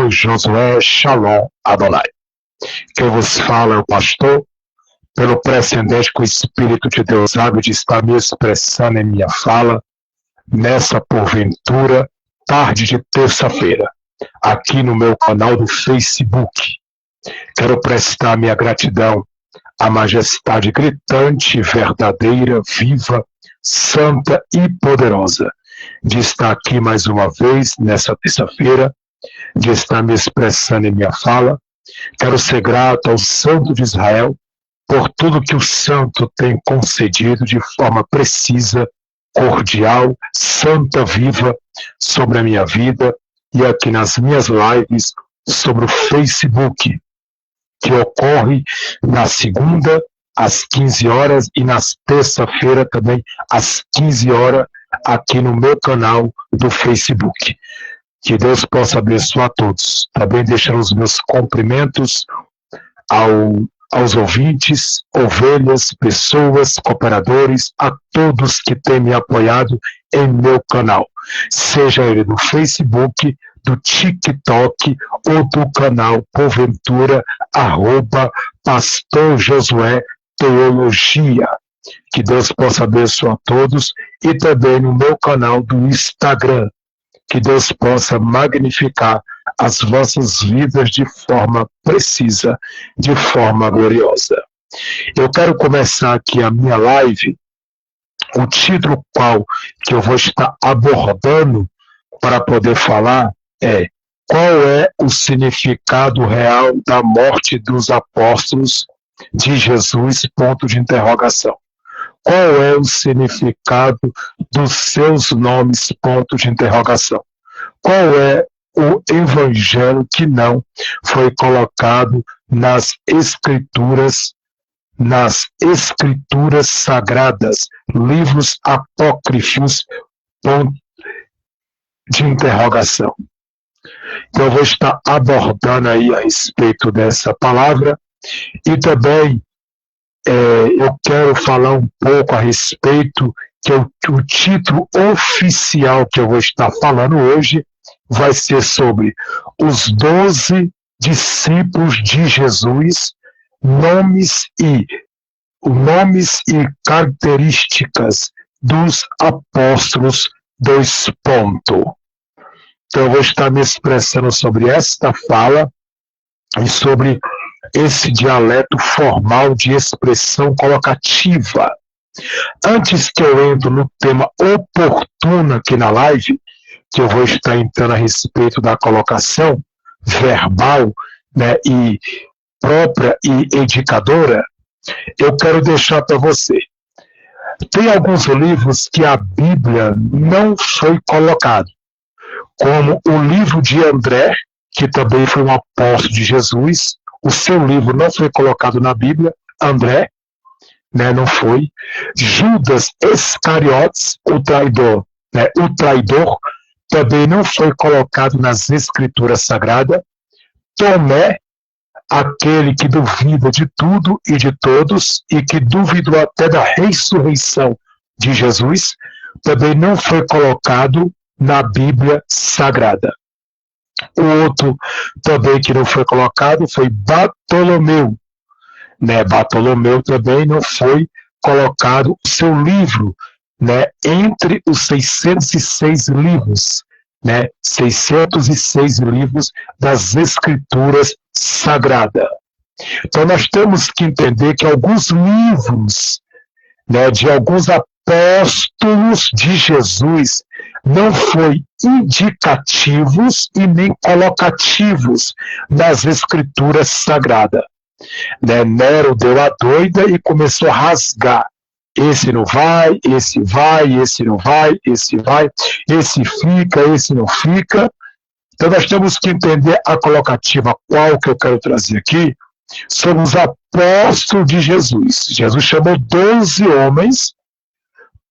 pastor Josué Shalom Adonai. Quem vos fala é o pastor, pelo precedente que o Espírito de Deus sabe de estar me expressando em minha fala, nessa porventura, tarde de terça-feira, aqui no meu canal do Facebook. Quero prestar minha gratidão à majestade gritante, verdadeira, viva, santa e poderosa, de estar aqui mais uma vez nessa terça-feira, de estar me expressando em minha fala. Quero ser grato ao Santo de Israel por tudo que o Santo tem concedido de forma precisa, cordial, santa, viva, sobre a minha vida e aqui nas minhas lives sobre o Facebook, que ocorre na segunda às 15 horas e nas terça-feira também às 15 horas aqui no meu canal do Facebook. Que Deus possa abençoar a todos. Também deixando os meus cumprimentos aos ouvintes, ovelhas, pessoas, cooperadores, a todos que têm me apoiado em meu canal. Seja ele no Facebook, do TikTok ou do canal porventura, @Pastor Josué Teologia. Que Deus possa abençoar a todos e também no meu canal do Instagram. Que Deus possa magnificar as vossas vidas de forma precisa, de forma gloriosa. Eu quero começar aqui a minha live, o título qual que eu vou estar abordando para poder falar é: qual é o significado real da morte dos apóstolos de Jesus? Ponto de interrogação. Qual é o significado dos seus nomes? Ponto de interrogação. Qual é o evangelho que não foi colocado nas escrituras sagradas, livros apócrifos? Ponto de interrogação. Então eu vou estar abordando aí a respeito dessa palavra e também eu quero falar um pouco a respeito que o título oficial que eu vou estar falando hoje vai ser sobre os 12 discípulos de Jesus, nomes e características dos apóstolos, . Então eu vou estar me expressando sobre esta fala e sobre esse dialeto formal de expressão colocativa. Antes que eu entre no tema oportuno aqui na live, que eu vou estar entrando a respeito da colocação verbal, né, e própria e indicadora, eu quero deixar para você. Tem alguns livros que a Bíblia não foi colocado, como o livro de André, que também foi um apóstolo de Jesus. O seu livro não foi colocado na Bíblia, André, né, não foi. Judas Iscariotes, o traidor também não foi colocado nas Escrituras Sagradas. Tomé, aquele que duvida de tudo e de todos e que duvidou até da ressurreição de Jesus, também não foi colocado na Bíblia Sagrada. O outro também que não foi colocado foi Bartolomeu. Né? Bartolomeu também não foi colocado o seu livro, né, entre os 606 livros, né, 606 livros das Escrituras Sagradas. Então nós temos que entender que alguns livros, né, de alguns apóstolos de Jesus não foi indicativos e nem colocativos nas Escrituras Sagradas. Né? Nero deu a doida e começou a rasgar. Esse não vai, esse vai, esse não vai, esse vai, esse fica, esse não fica. Então nós temos que entender a colocativa qual que eu quero trazer aqui. São os apóstolos de Jesus. Jesus chamou 12 homens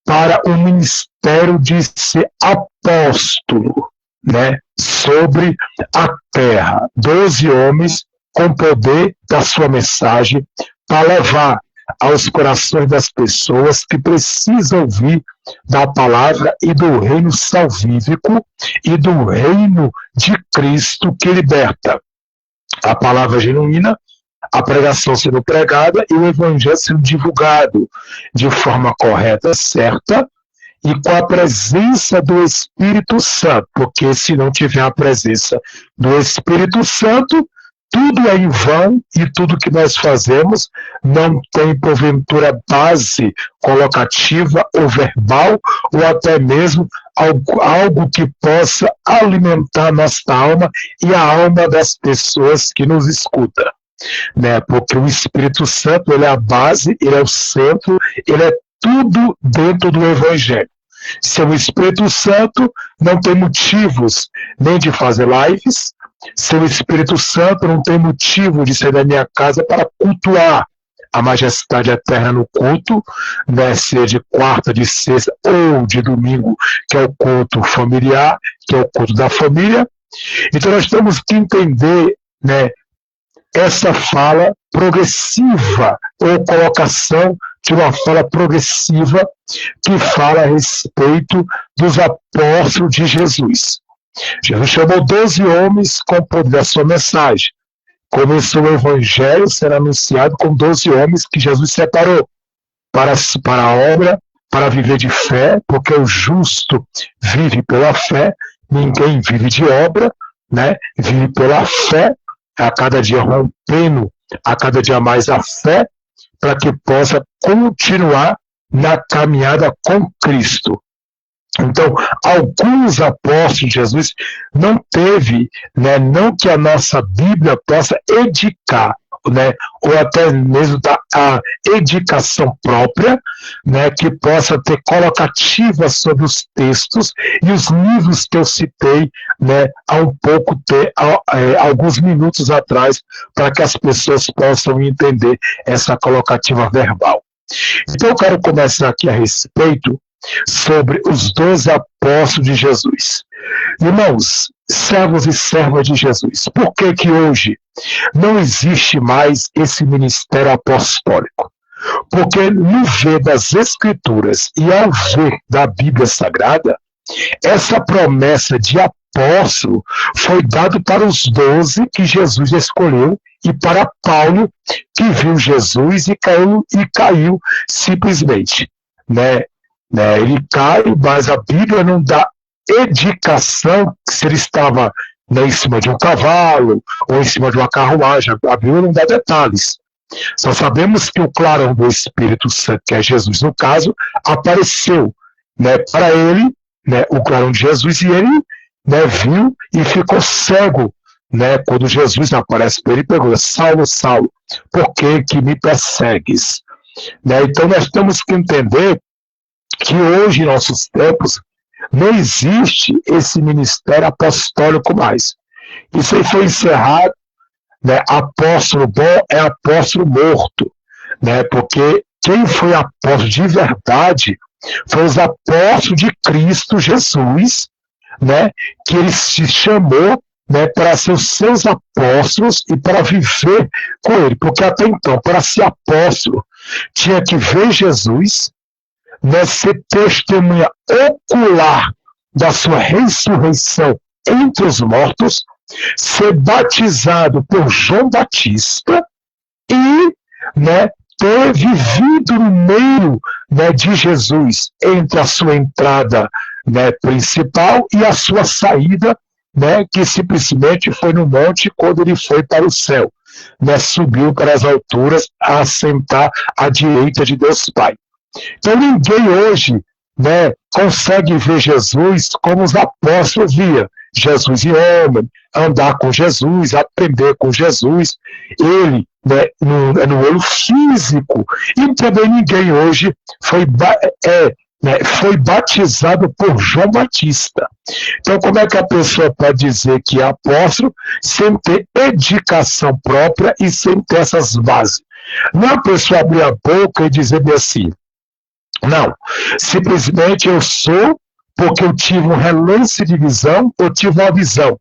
para o ministério de ser apóstolo, né, sobre a terra. 12 homens com poder da sua mensagem para levar aos corações das pessoas que precisam ouvir da palavra e do reino salvífico e do reino de Cristo que liberta. A palavra genuína, a pregação sendo pregada e o evangelho sendo divulgado de forma correta, certa, e com a presença do Espírito Santo, porque se não tiver a presença do Espírito Santo, tudo é em vão e tudo que nós fazemos não tem, porventura, base colocativa ou verbal, ou até mesmo algo que possa alimentar nossa alma e a alma das pessoas que nos escutam. Né? Porque o Espírito Santo, ele é a base, ele é o centro, ele é tudo dentro do Evangelho. Se o Espírito Santo não tem motivos nem de fazer lives, se o Espírito Santo não tem motivo de sair da minha casa para cultuar a majestade eterna no culto, né, seja de quarta, de sexta ou de domingo, que é o culto familiar, que é o culto da família. Então nós temos que entender, né, essa fala progressiva, ou colocação de uma fala progressiva que fala a respeito dos apóstolos de Jesus. Jesus chamou 12 homens com o poder da sua mensagem. Começou o evangelho sendo anunciado com 12 homens que Jesus separou para a obra, para viver de fé, porque o justo vive pela fé, ninguém vive de obra, né? Vive pela fé, a cada dia rompendo, a cada dia mais a fé, para que possa continuar na caminhada com Cristo. Então, alguns apóstolos de Jesus não teve, né, não que a nossa Bíblia possa edicar, né, ou até mesmo dar a edicação própria, né, que possa ter colocativa sobre os textos e os livros que eu citei, né, há um pouco, alguns minutos atrás, para que as pessoas possam entender essa colocativa verbal. Então, eu quero começar aqui a respeito sobre os 12 apóstolos de Jesus. Irmãos, servos e servas de Jesus, por que que hoje não existe mais esse ministério apostólico? Porque no ver das Escrituras e ao ver da Bíblia Sagrada, essa promessa de apóstolo foi dada para os 12 que Jesus escolheu e para Paulo, que viu Jesus e caiu simplesmente, né? Ele cai, mas a Bíblia não dá indicação se ele estava, né, em cima de um cavalo ou em cima de uma carruagem. A Bíblia não dá detalhes. Só sabemos que o clarão do Espírito Santo, que é Jesus no caso, apareceu, né, para ele, né, o clarão de Jesus, e ele, né, viu e ficou cego, né, quando Jesus aparece para ele e pergunta: Saulo, Saulo, por que me persegues? Né, então nós temos que entender que hoje, em nossos tempos, não existe esse ministério apostólico mais. Isso aí foi encerrado, né? Apóstolo bom é apóstolo morto, né? Porque quem foi apóstolo de verdade foi os apóstolos de Cristo Jesus, né? Que ele se chamou, né, para ser os seus apóstolos e para viver com ele. Porque até então, para ser apóstolo, tinha que ver Jesus, né, ser testemunha ocular da sua ressurreição entre os mortos, ser batizado por João Batista e, né, ter vivido no meio, né, de Jesus, entre a sua entrada, né, principal e a sua saída, né, que simplesmente foi no monte quando ele foi para o céu, né, subiu para as alturas a assentar à direita de Deus Pai. Então ninguém hoje, né, consegue ver Jesus como os apóstolos via. Jesus e homem, andar com Jesus, aprender com Jesus, ele, né, no olho físico. E também ninguém hoje foi batizado por João Batista. Então como é que a pessoa pode dizer que é apóstolo sem ter edificação própria e sem ter essas bases? Não é a pessoa abrir a boca e dizer assim: não, simplesmente eu sou porque eu tive um relance de visão, eu tive uma visão.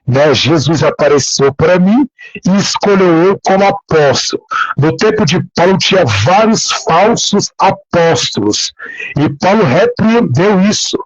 né, Jesus apareceu para mim e escolheu eu como apóstolo. No tempo de Paulo tinha vários falsos apóstolos, e Paulo repreendeu isso,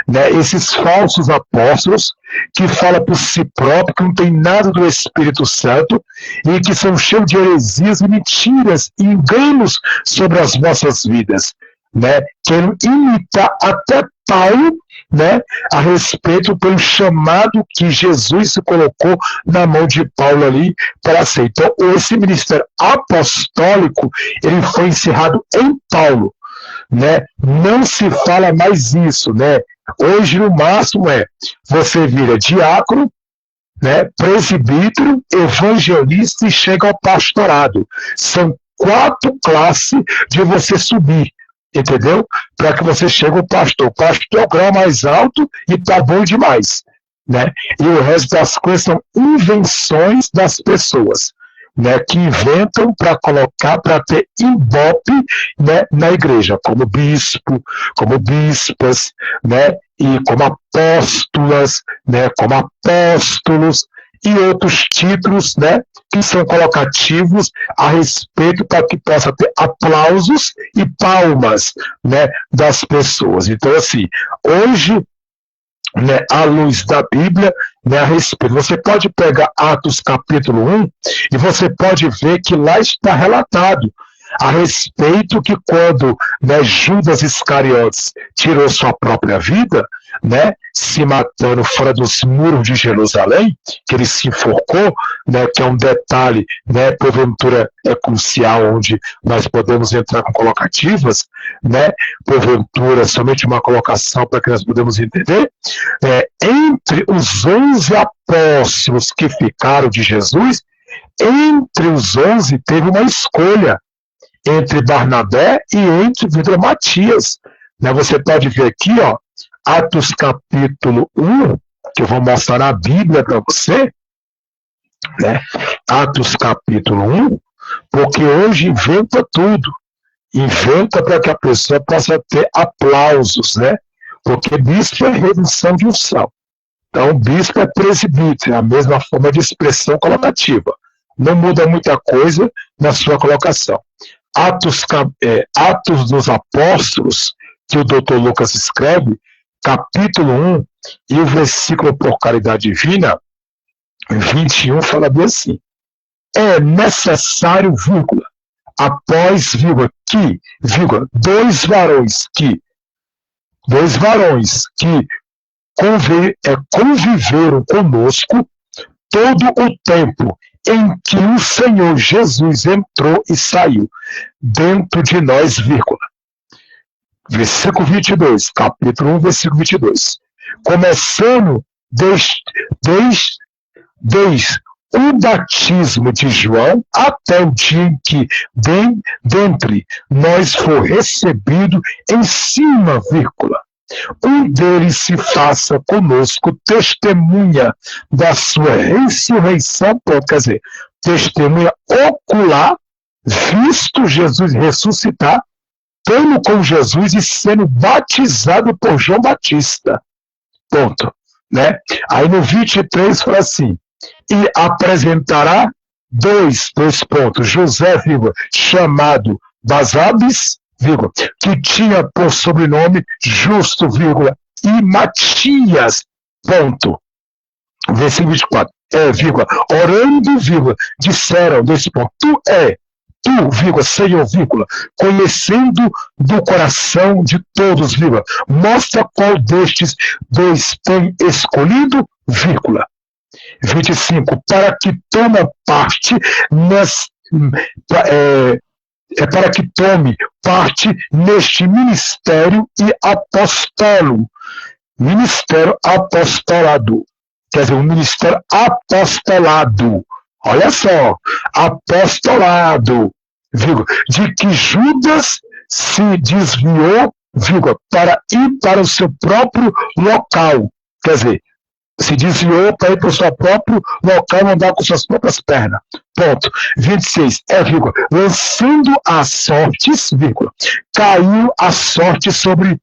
né, esses falsos apóstolos que falam por si próprio, que não tem nada do Espírito Santo e que são cheios de heresias e mentiras e enganos sobre as nossas vidas, né, querem imitar até Paulo, né, a respeito pelo chamado que Jesus se colocou na mão de Paulo ali para ser. Então, esse ministério apostólico, ele foi encerrado em Paulo, né? Não se fala mais isso, né? Hoje, no máximo, você vira diácono, né, presbítero, evangelista e chega ao pastorado. São 4 classes de você subir, entendeu? Para que você chegue ao pastor. O pastor é o grau mais alto e tá bom demais, né? E o resto das coisas são invenções das pessoas, né, que inventam para colocar, para ter ibope, né, na igreja, como bispo, como bispas, né, e como apóstolas, né, como apóstolos, e outros títulos, né, que são colocativos a respeito para que possa ter aplausos e palmas, né, das pessoas. Então, assim, hoje, né, à luz da Bíblia, né, a respeito, você pode pegar Atos capítulo 1 e você pode ver que lá está relatado a respeito que quando, né, Judas Iscariotes tirou sua própria vida, né, se matando fora dos muros de Jerusalém, que ele se enforcou, né, que é um detalhe, né, porventura é crucial, onde nós podemos entrar com colocativas, né, porventura somente uma colocação para que nós podemos entender, entre os 11 apóstolos que ficaram de Jesus, entre os 11 teve uma escolha, entre Barnabé e entre Matias, né, você pode ver aqui, ó, Atos capítulo 1, que eu vou mostrar na Bíblia para você, né? Atos capítulo 1, porque hoje inventa tudo. Inventa para que a pessoa possa ter aplausos, né? Porque bispo é redução de unção. Então, bispo é presbítero, é a mesma forma de expressão colocativa. Não muda muita coisa na sua colocação. Atos dos Apóstolos, que o Dr. Lucas escreve, capítulo 1, e o versículo por caridade divina, 21, fala bem assim: é necessário, vírgula, após, vírgula, que, vírgula, dois varões que conviveram conosco todo o tempo em que o Senhor Jesus entrou e saiu dentro de nós, vírgula. Versículo 22, capítulo 1, versículo 22. Começando desde o batismo de João até o dia em que dentre nós foi recebido em cima, vírgula. Um deles se faça conosco testemunha da sua ressurreição, quer dizer, testemunha ocular, visto Jesus ressuscitar, estando com Jesus e sendo batizado por João Batista. Ponto. Né? Aí no 23 fala assim: e apresentará dois pontos, José, vírgula, chamado Basabes, vírgula, que tinha por sobrenome Justo, vírgula, e Matias, ponto. Versículo 24, vírgula, orando, vírgula, disseram, dois pontos, tu, vírgula, Senhor, vírgula, conhecendo do coração de todos, vírgula, mostra qual destes dois tem escolhido, vírgula. 25, para que tome parte neste ministério e apostolado, quer dizer, um ministério apostolado, olha só, apostolado, vírgula, de que Judas se desviou, vírgula, para ir para o seu próprio local, quer dizer, se desviou para ir para o seu próprio local, andar com suas próprias pernas. Ponto. 26, vírgula, lançando as sortes, vírgula, caiu a sorte sobre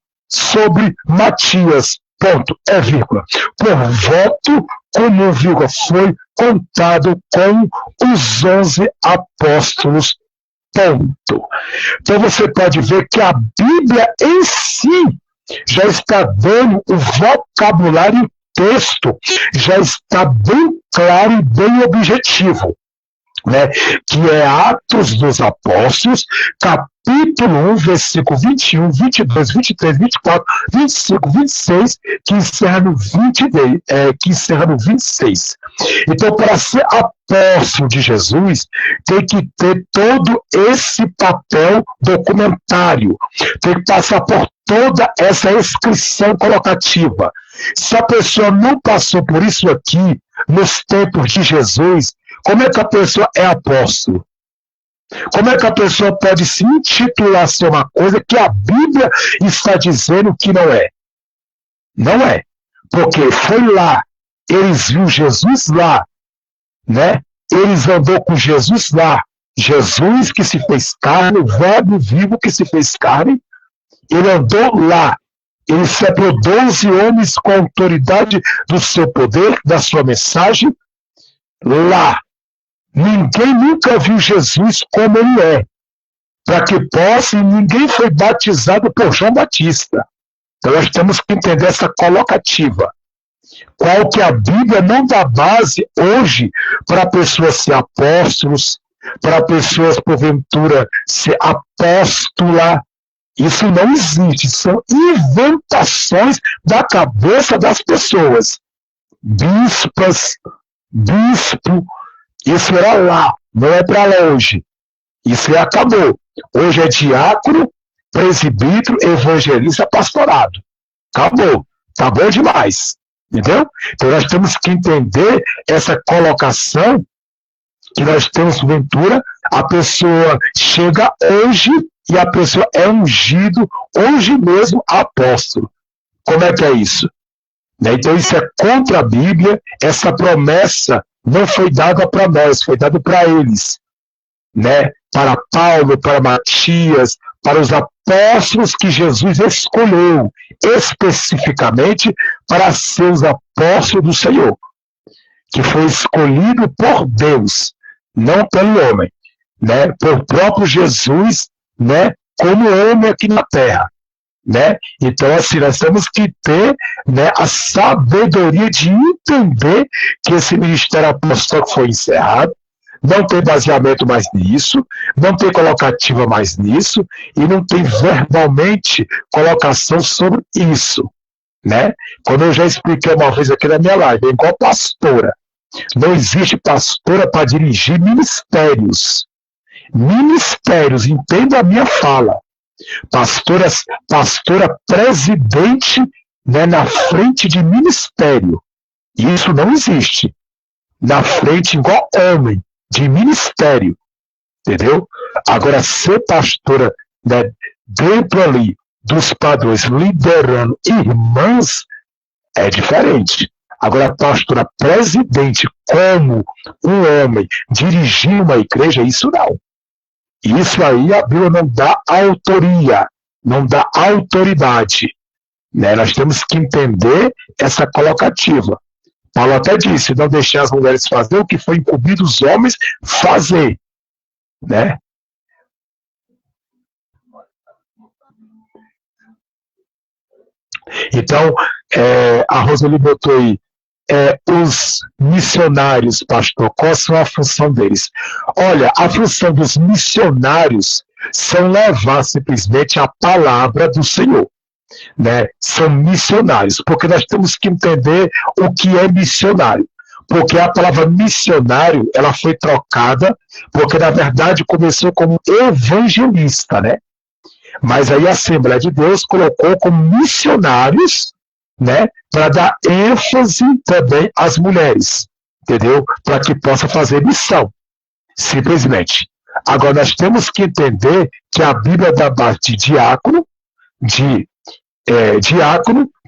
Matias, ponto, é vírgula. Por voto comum, vírgula, foi contado com os 11 apóstolos, ponto. Então você pode ver que a Bíblia em si já está dando o vocabulário, o texto já está bem claro e bem objetivo, né? Que é Atos dos Apóstolos, capítulo 1, versículo 21, 22, 23, 24, 25, 26, que encerra no 26. Então, para ser apóstolo de Jesus, tem que ter todo esse papel documentário, tem que passar por toda essa inscrição colocativa. Se a pessoa não passou por isso aqui, nos tempos de Jesus, como é que a pessoa é apóstolo? Como é que a pessoa pode se intitular ser uma coisa que a Bíblia está dizendo que não é? Não é. Porque foi lá, eles viram Jesus lá, né? Eles andou com Jesus lá. Jesus que se fez carne, o verbo vivo que se fez carne, ele andou lá. Ele separou 12 homens com a autoridade do seu poder, da sua mensagem, lá. Ninguém nunca viu Jesus como ele é. Para que possa, ninguém foi batizado por João Batista. Então nós temos que entender essa colocativa. Qual que a Bíblia não dá base hoje para pessoas ser apóstolos, para pessoas, porventura, ser apóstola. Isso não existe. São inventações da cabeça das pessoas. Bispas, bispo, isso era lá, não é para lá hoje. Isso já acabou. Hoje é diácono, presbítero, evangelista, pastorado. Acabou. Tá bom demais. Entendeu? Então nós temos que entender essa colocação que nós temos, porventura, a pessoa chega hoje e a pessoa é ungido hoje mesmo apóstolo. Como é que é isso? Então isso é contra a Bíblia, essa promessa não foi dada para nós, foi dada para eles, né? Para Paulo, para Matias, para os apóstolos que Jesus escolheu especificamente para ser os apóstolos do Senhor, que foi escolhido por Deus, não pelo homem, né? Por próprio Jesus, né? Como homem aqui na terra. Né? Então, assim, nós temos que ter, né, a sabedoria de entender que esse ministério apostólico foi encerrado, não tem baseamento mais nisso, não tem colocativa mais nisso, e não tem verbalmente colocação sobre isso. Né? Quando eu já expliquei uma vez aqui na minha live, é igual pastora. Não existe pastora para dirigir ministérios. Ministérios, entenda a minha fala. Pastora presidente, né, na frente de ministério. Isso não existe. Na frente, igual homem, de ministério. Entendeu? Agora, ser pastora, né, dentro ali dos padrões, liderando irmãs, é diferente. Agora, pastora presidente, como um homem, dirigindo uma igreja, isso não. Isso aí a Bíblia não dá autoria, não dá autoridade. Né? Nós temos que entender essa colocativa. Paulo até disse, não deixar as mulheres fazer o que foi incumbido os homens fazer. Né? Então, a Roseli botou aí, os missionários, pastor, qual é a função deles? Olha, a função dos missionários são levar simplesmente a palavra do Senhor. Né? São missionários, porque nós temos que entender o que é missionário. Porque a palavra missionário, ela foi trocada, porque na verdade começou como evangelista, né? Mas aí a Assembleia de Deus colocou como missionários, né, para dar ênfase também às mulheres, entendeu? Para que possa fazer missão, simplesmente. Agora, nós temos que entender que a Bíblia dá base de diácono,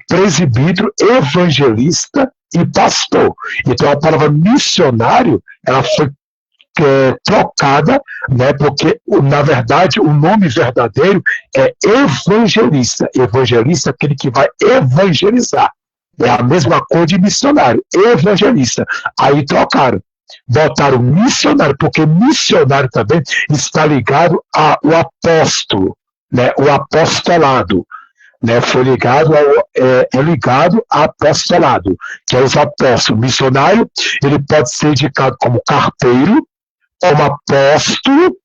presbítero, evangelista e pastor. Então, a palavra missionário, ela foi trocada, né, porque, na verdade, o nome verdadeiro é evangelista. Evangelista é aquele que vai evangelizar. É a mesma coisa de missionário, evangelista. Aí trocaram. Botaram missionário, porque missionário também está ligado ao apóstolo, né? O apostolado. Né, foi ligado ligado a apostolado, que é os apóstolos. Missionário, ele pode ser indicado como carteiro, como apóstolo,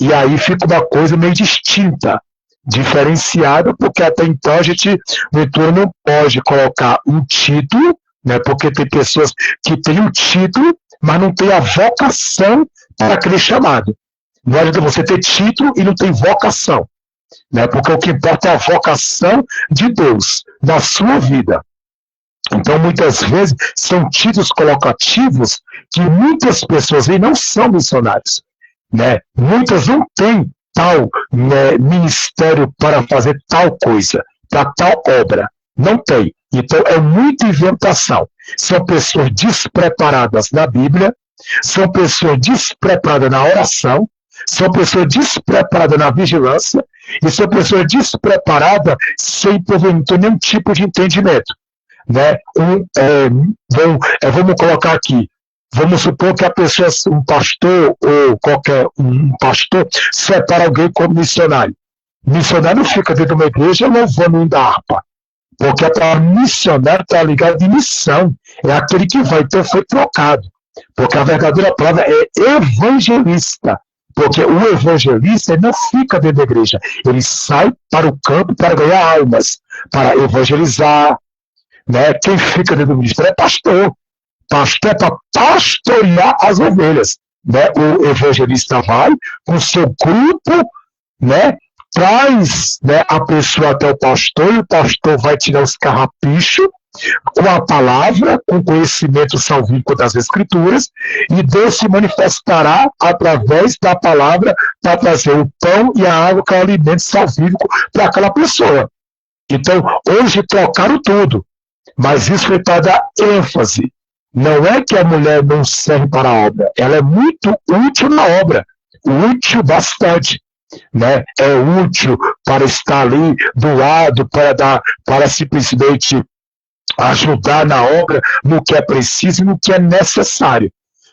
e aí fica uma coisa meio distinta, diferenciada, porque até então a gente, o leitor não pode colocar um título, né, porque tem pessoas que têm um título, mas não tem a vocação para aquele chamado. Não adianta você ter título e não tem vocação. Né? Porque o que importa é a vocação de Deus na sua vida. Então, muitas vezes, são títulos colocativos que muitas pessoas aí não são missionários. Né? Muitas não têm tal, né, ministério para fazer tal coisa, para tal obra. Não tem. Então, é muita inventação. São pessoas despreparadas na Bíblia, são pessoas despreparadas na oração, são pessoas despreparadas na vigilância e são pessoas despreparadas sem porventura nenhum tipo de entendimento. Né? Vamos colocar aqui, vamos supor que a pessoa, um pastor ou qualquer um pastor, separa alguém como missionário. Missionário não fica dentro de uma igreja louvando um da harpa, porque para missionário está ligado de missão, é aquele que vai, então foi trocado, porque a verdadeira palavra é evangelista. Porque o evangelista ele não fica dentro da igreja, ele sai para o campo para ganhar almas, para evangelizar. Né? Quem fica dentro do ministério é pastor. Pastor é para pastorear as ovelhas. Né? O evangelista vai com seu grupo, né? Traz, né, a pessoa até o pastor, e o pastor vai tirar os carrapichos com a palavra, com o conhecimento salvífico das Escrituras, e Deus se manifestará através da palavra para trazer o pão e a água, que é o alimento salvífico para aquela pessoa. Então, hoje trocaram tudo, mas isso foi para dar ênfase. Não é que a mulher não serve para a obra, ela é muito útil na obra, útil bastante. Né? É útil para estar ali do lado, para simplesmente ajudar na obra, no que é preciso e no que é necessário.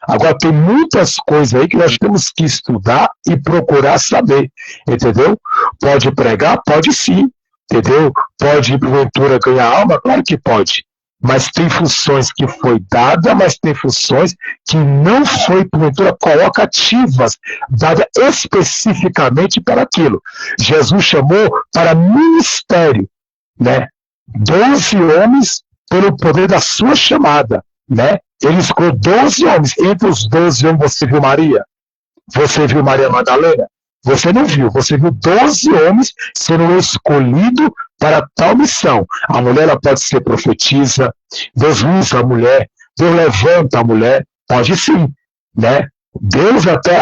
Agora, tem muitas coisas aí que nós temos que estudar e procurar saber, entendeu? Pode pregar? Pode sim, entendeu? Pode, porventura, ganhar alma? Claro que pode. Mas tem funções que foi dada, mas tem funções que não foi, porventura, colocativas, dada especificamente para aquilo. Jesus chamou para ministério, né? 12 homens pelo poder da sua chamada, né? Ele escolheu 12 homens. Entre os 12 homens, você viu Maria? Você viu Maria Madalena? Você não viu. Você viu 12 homens sendo escolhidos para tal missão. A mulher ela pode ser profetisa, Deus usa a mulher, Deus levanta a mulher, pode sim, né? Deus até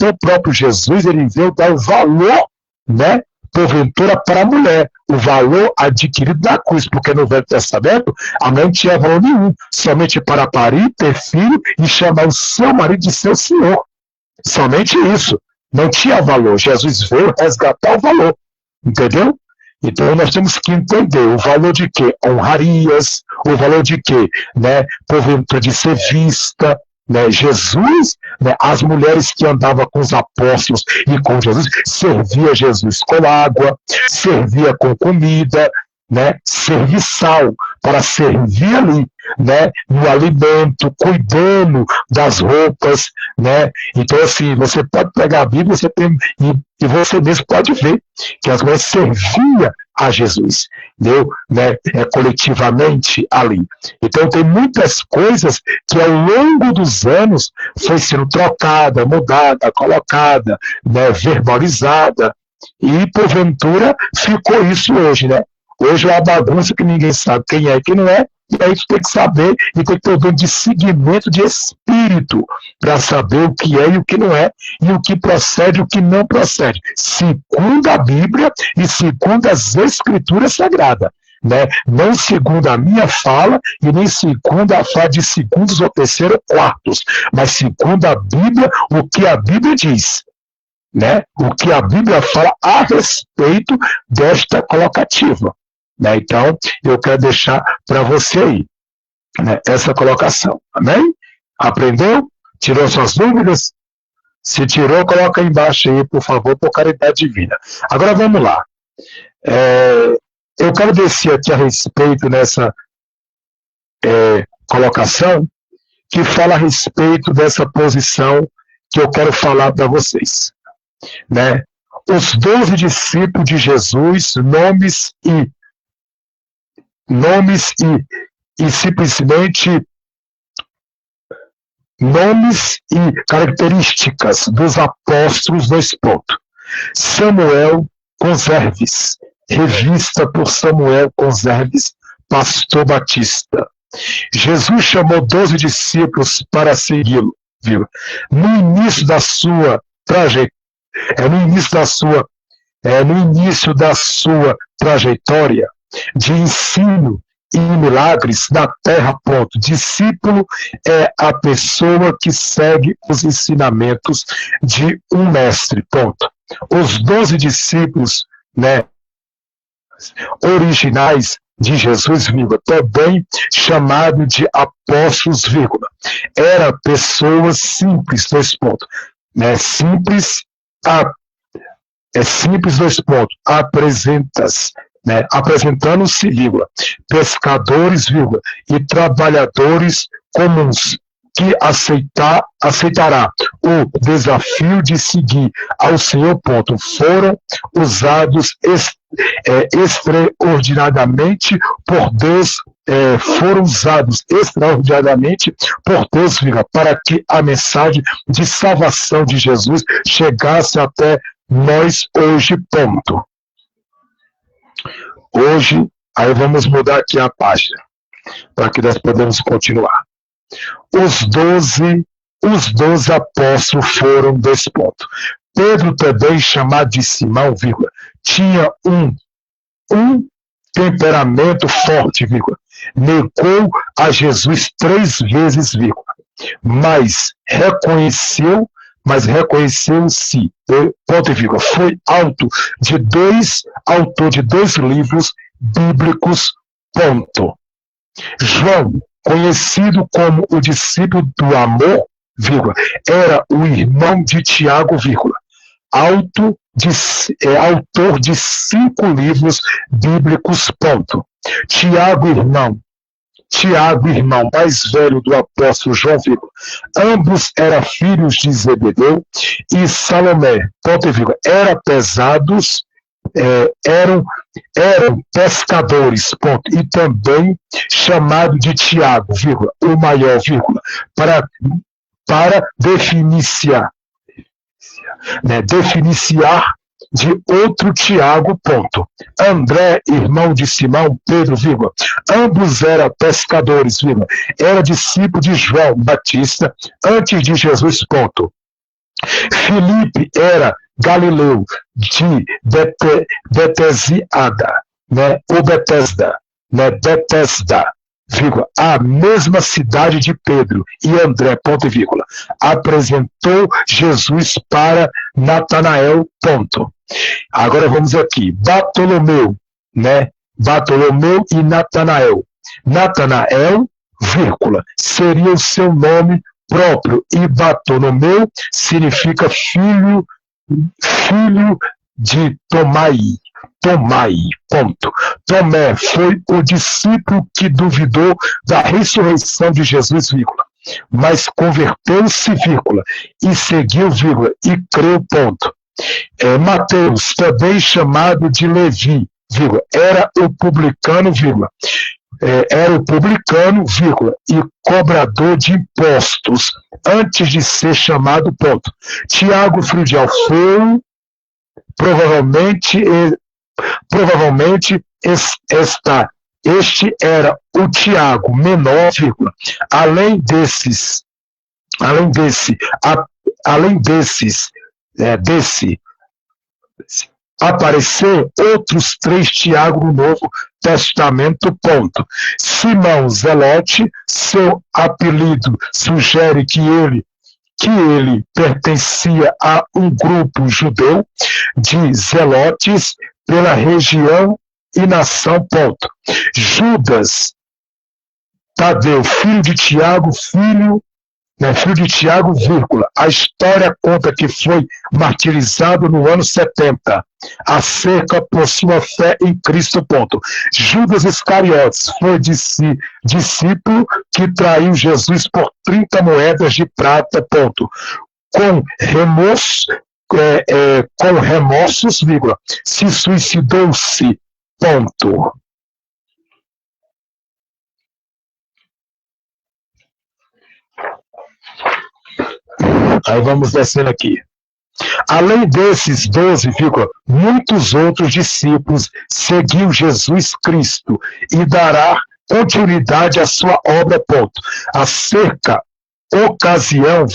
o próprio Jesus, ele veio dar o valor, né? Porventura para a mulher, o valor adquirido da cruz, porque no Velho Testamento a mulher não tinha valor nenhum, somente para parir, ter filho e chamar o seu marido de seu senhor. Somente isso. Não tinha valor. Jesus veio resgatar o valor. Entendeu? Então nós temos que entender o valor de quê? Honrarias, o valor de quê? Né? Porventura de ser vista. Né? Jesus, né? As mulheres que andavam com os apóstolos e com Jesus, servia Jesus com água, servia com comida, né? Serviçal, para servir ali, né? No alimento, cuidando das roupas, né? Então, assim, você pode pegar a Bíblia, você tem, e você mesmo pode ver que as mulheres serviam a Jesus, entendeu? Né? Coletivamente ali. Então, tem muitas coisas que ao longo dos anos foi sendo trocada, mudada, colocada, né? Verbalizada, e porventura ficou isso hoje, né? Hoje é uma bagunça que ninguém sabe quem é e quem não é, e aí tu tem que saber e tem que ter um dom de seguimento de espírito para saber o que é e o que não é, e o que procede e o que não procede, segundo a Bíblia e segundo as Escrituras Sagradas. Né? Não segundo a minha fala e nem segundo a fala de segundos ou terceiros ou quartos, mas segundo a Bíblia, o que a Bíblia diz. Né? O que a Bíblia fala a respeito desta colocativa. né? Então, eu quero deixar para você aí, né, essa colocação. Amém? Aprendeu? Tirou suas dúvidas? Se tirou, coloca aí embaixo aí, por favor, por caridade divina. Agora vamos lá. Eu quero descer aqui a respeito nessa colocação que fala a respeito dessa posição que eu quero falar para vocês, né? Os 12 discípulos de Jesus, nomes e simplesmente nomes e características dos apóstolos, 2 pontos. Samuel Conserves, revista por Samuel Conserves, pastor batista. Jesus chamou 12 discípulos para segui-lo, viu? No início da sua trajetória, de ensino e milagres na terra, ponto. Discípulo é a pessoa que segue os ensinamentos de um mestre, ponto. Os 12 discípulos, né, originais de Jesus, vírgula, também chamado de apóstolos, vírgula, era pessoas simples, 2 pontos, né, simples, 2 pontos, apresentando-se, vírgula, pescadores, vírgula, e trabalhadores comuns, que aceitará o desafio de seguir ao Senhor, ponto. Foram usados extraordinariamente por Deus, vírgula, para que a mensagem de salvação de Jesus chegasse até nós hoje, ponto. Hoje, aí vamos mudar aqui a página, para que nós podemos continuar. Os 12 apóstolos foram 2 pontos. Pedro, também chamado de Simão, vírgula, tinha um temperamento forte, vírgula, negou a Jesus 3 vezes, vírgula, mas reconheceu-se, ponto e vírgula, foi autor de 2 livros bíblicos, ponto. João, conhecido como o discípulo do amor, vírgula, era o irmão de Tiago, vírgula, autor de 5 livros bíblicos, ponto. Tiago, irmão mais velho do apóstolo João, vírgula, ambos eram filhos de Zebedeu e Salomé, ponto e vírgula, eram pescadores, ponto, e também chamado de Tiago, vírgula, o maior, vírgula, para definiciar de outro Tiago, ponto. André, irmão de Simão, Pedro, vírgula, ambos eram pescadores, vírgula, era discípulo de João Batista antes de Jesus, ponto. Filipe era Galileu de Betesda, né, ou Betesda, vírgula, a mesma cidade de Pedro e André, ponto e vírgula, apresentou Jesus para Natanael, ponto. Agora vamos aqui, Bartolomeu e Natanael. Natanael, vírgula, seria o seu nome próprio, e Bartolomeu significa filho de Tomai, ponto. Tomé foi o discípulo que duvidou da ressurreição de Jesus, vírgula, mas converteu-se, vírgula, e seguiu, vírgula, e creu, ponto. Mateus, também chamado de Levi, vírgula, era o publicano, vírgula, e cobrador de impostos, antes de ser chamado, ponto. Tiago, filho de Alfeu, provavelmente este era o Tiago menor, vírgula. Além desses aparecer outros 3 Tiago no Novo Testamento, ponto. Simão Zelote, seu apelido sugere que ele pertencia a um grupo judeu de zelotes pela região e nação, ponto. Judas Tadeu, filho de Tiago, filho de Tiago, vírgula. A história conta que foi martirizado no ano 70, acerca por sua fé em Cristo, ponto. Judas Iscariotes foi discípulo que traiu Jesus por 30 moedas de prata, ponto. Com remorsos, vírgula, se suicidou-se, ponto. Aí vamos descendo aqui. Além desses 12, muitos outros discípulos seguiu Jesus Cristo e dará continuidade à sua obra, ponto. A cerca ocasião,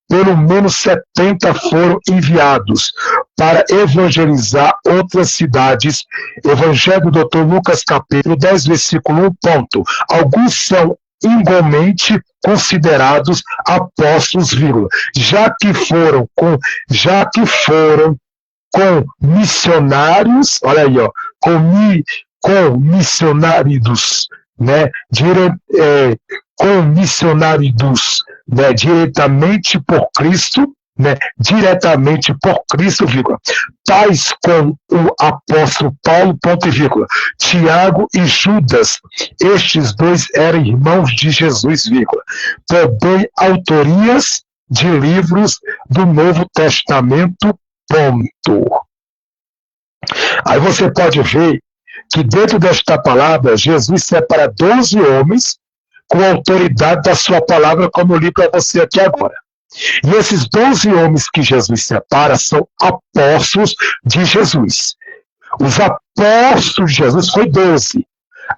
pelo menos 70 foram enviados para evangelizar outras cidades. Evangelho do Dr. Lucas, capítulo 10, versículo 1, ponto. Alguns são igualmente considerados apóstolos, já que foram com missionários, olha aí, com missionários, né, com missionários, né, diretamente por Cristo, tais com o apóstolo Paulo, ponto e vírgula, Tiago e Judas, estes dois eram irmãos de Jesus, vírgula, também autorias de livros do Novo Testamento, ponto. Aí você pode ver que dentro desta palavra, Jesus separa 12 homens com a autoridade da sua palavra, como eu li para você aqui agora. E esses 12 homens que Jesus separa são apóstolos de Jesus. Os apóstolos de Jesus foi 12.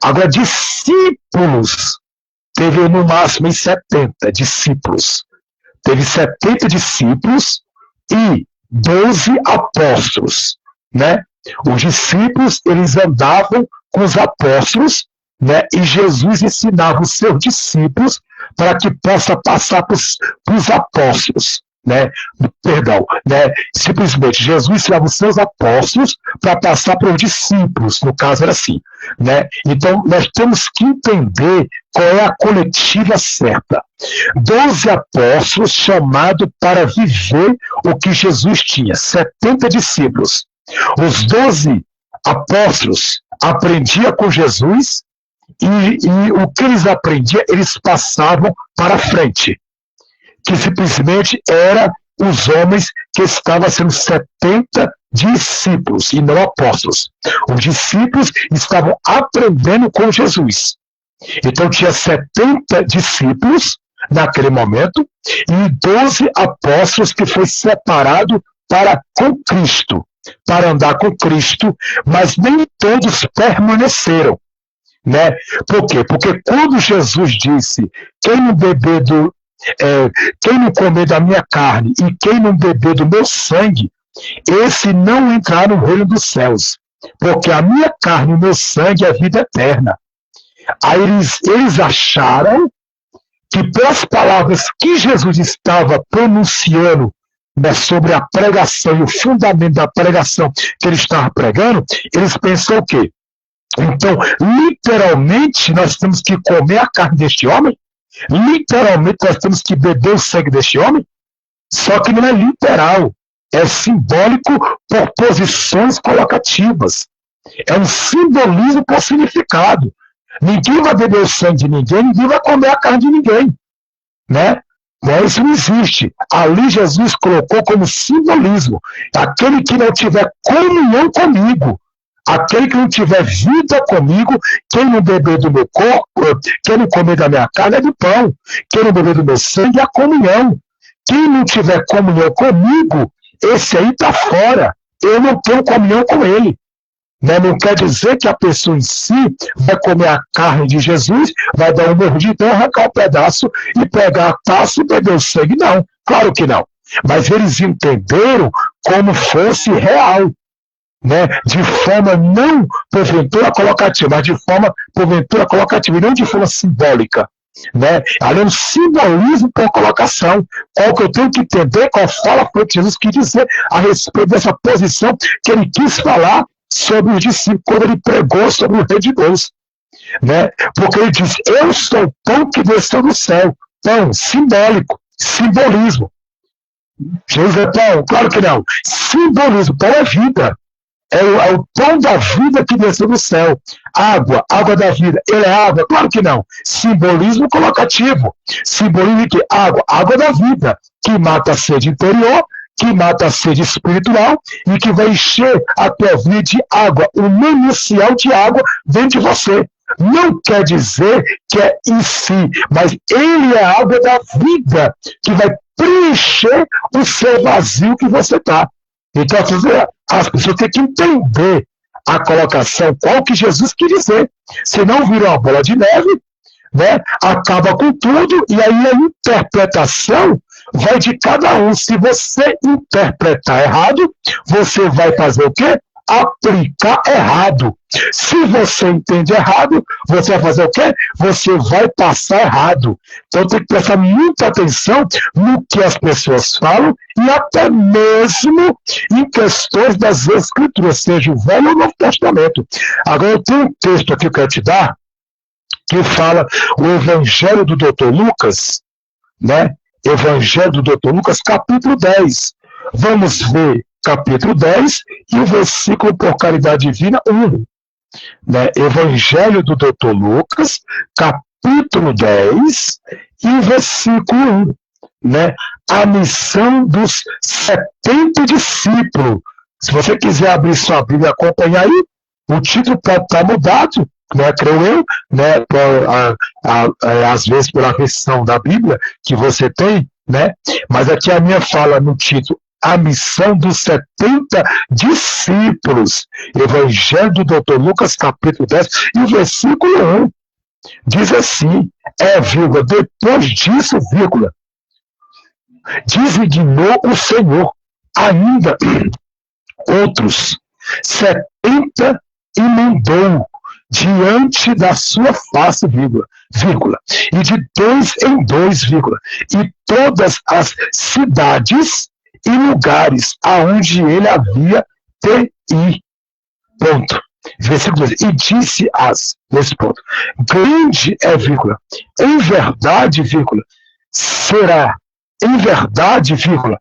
Agora, discípulos, teve no máximo em 70 discípulos. Teve 70 discípulos e 12 apóstolos, né? Os discípulos, eles andavam com os apóstolos, né? E Jesus ensinava os seus discípulos para que possa passar para os apóstolos, né? Perdão, né? Simplesmente Jesus ensinava os seus apóstolos para passar para os discípulos, no caso era assim, né? Então nós temos que entender qual é a coletiva certa. 12 apóstolos chamados para viver o que Jesus tinha, 70 discípulos. Os 12 apóstolos aprendiam com Jesus e o que eles aprendiam, eles passavam para frente. Que simplesmente eram os homens que estavam sendo 70 discípulos e não apóstolos. Os discípulos estavam aprendendo com Jesus. Então tinha 70 discípulos naquele momento e 12 apóstolos que foi separado com Cristo, para andar com Cristo, mas nem todos permaneceram. Né? Por quê? Porque quando Jesus disse, quem não comer da minha carne e quem não beber do meu sangue, esse não entrará no reino dos céus, porque a minha carne e o meu sangue é vida eterna. Aí eles acharam que pelas palavras que Jesus estava pronunciando, né, sobre a pregação e o fundamento da pregação que ele estava pregando, eles pensam o quê? Então, literalmente, nós temos que comer a carne deste homem? Literalmente, nós temos que beber o sangue deste homem? Só que não é literal. É simbólico por posições colocativas. É um simbolismo por significado. Ninguém vai beber o sangue de ninguém vai comer a carne de ninguém. Né? Mas isso não existe. Ali Jesus colocou como simbolismo. Aquele que não tiver comunhão comigo, aquele que não tiver vida comigo, quem não beber do meu corpo, quem não comer da minha carne é de pão, quem não beber do meu sangue é a comunhão. Quem não tiver comunhão comigo, esse aí está fora. Eu não tenho comunhão com ele. Né? Não quer dizer que a pessoa em si vai comer a carne de Jesus, vai dar um mordidão, arrancar um pedaço e pegar a taça e beber o sangue. Não, claro que não. Mas eles entenderam como fosse real. Né, de forma não porventura colocativa, mas de forma porventura colocativa, e não de forma simbólica. Né? Além do simbolismo por colocação, qual que eu tenho que entender, qual fala foi que Jesus quis dizer a respeito dessa posição que ele quis falar sobre os discípulos, quando ele pregou sobre o Rei de Deus. Né? Porque ele diz, eu sou o pão que desceu do céu. Pão, simbólico, simbolismo. Jesus é pão? Claro que não. Simbolismo, pão é vida. É o pão da vida que desceu do céu. Água, água da vida. Ele é água? Claro que não. Simbolismo colocativo. Simbolismo de água, água da vida, que mata a sede interior, que mata a sede espiritual e que vai encher a tua vida de água. O manancial de água dentro de você. Não quer dizer que é em si, mas ele é a água da vida que vai preencher o seu vazio que você está. Então, as pessoas têm que entender a colocação, qual que Jesus quis dizer. Senão vira uma bola de neve, né? Acaba com tudo, e aí a interpretação vai de cada um. Se você interpretar errado, você vai fazer o quê? Aplicar errado. Se você entende errado, você vai fazer o quê? Você vai passar errado. Então tem que prestar muita atenção no que as pessoas falam e até mesmo em questões das Escrituras, seja o Velho ou o Novo Testamento. Agora eu tenho um texto aqui que eu quero te dar, que fala o Evangelho do Dr. Lucas, né? Evangelho do Dr. Lucas, capítulo 10. Vamos ver capítulo 10 e o versículo por caridade divina 1. Né? Evangelho do Dr. Lucas, capítulo 10 e o versículo 1. Né? A missão dos 70 discípulos. Se você quiser abrir sua Bíblia e acompanhar aí, o título pode estar mudado, né, creio eu, né, às vezes pela versão da Bíblia que você tem, né? Mas aqui a minha fala no título, a missão dos 70 discípulos. Evangelho do Dr. Lucas, capítulo 10, e o versículo 1. Diz assim, vírgula, depois disso, vírgula, designou o Senhor ainda outros 70 e mandou diante da sua face, vírgula, e de 2 em 2, vírgula, e todas as cidades e lugares aonde ele havia de ir. Ponto. Versículo 2. E disse-as, nesse ponto, grande é, vírgula, em verdade, vírgula, será, em verdade, vírgula,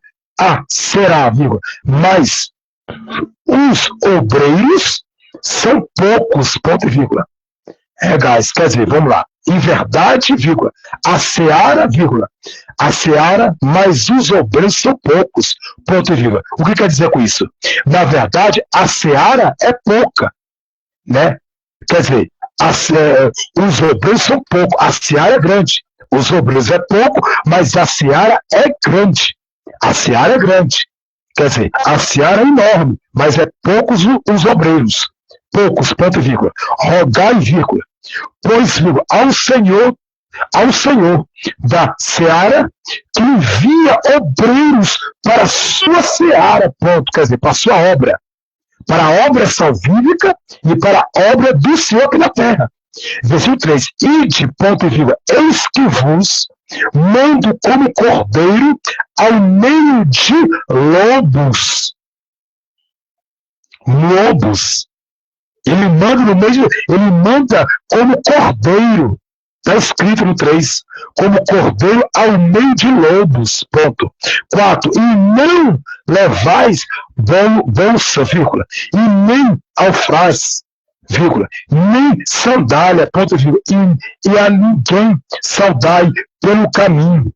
será, vírgula, mas os obreiros são poucos, ponto e vírgula. Guys, quer dizer, vamos lá. Em verdade, vírgula, a seara, vírgula, a seara, mas os obreiros são poucos, ponto e vírgula. O que quer dizer com isso? Na verdade, a seara é pouca, né? Quer dizer, os obreiros são poucos, a seara é grande. Os obreiros é pouco, mas a seara é grande. A seara é grande. Quer dizer, a seara é enorme, mas é poucos os obreiros. Poucos, ponto e vírgula. Rogai, vírgula, pois, vírgula, ao Senhor da seara, que envia obreiros para a sua seara, ponto, quer dizer, para a sua obra. Para a obra salvífica e para a obra do Senhor aqui na terra. Versículo 3. Ide, ponto e vírgula, eis que vos mando como cordeiro ao meio de lobos. Lobos. Ele manda como cordeiro. Está escrito no 3. Como cordeiro ao meio de lobos. Ponto. 4. E não levais bolsa, vírgula, e nem alfraz, vírgula, nem sandália, ponto, vírgula, e a ninguém saudai pelo caminho.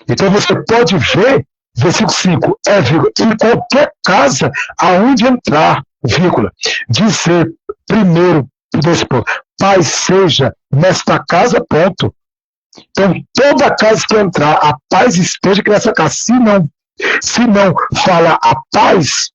Então você pode ver, versículo 5, vírgula, em qualquer casa aonde entrar, vírgula, dizer primeiro, desse ponto, paz seja nesta casa, ponto. Então toda casa que entrar, a paz esteja nessa casa. Se não fala a paz,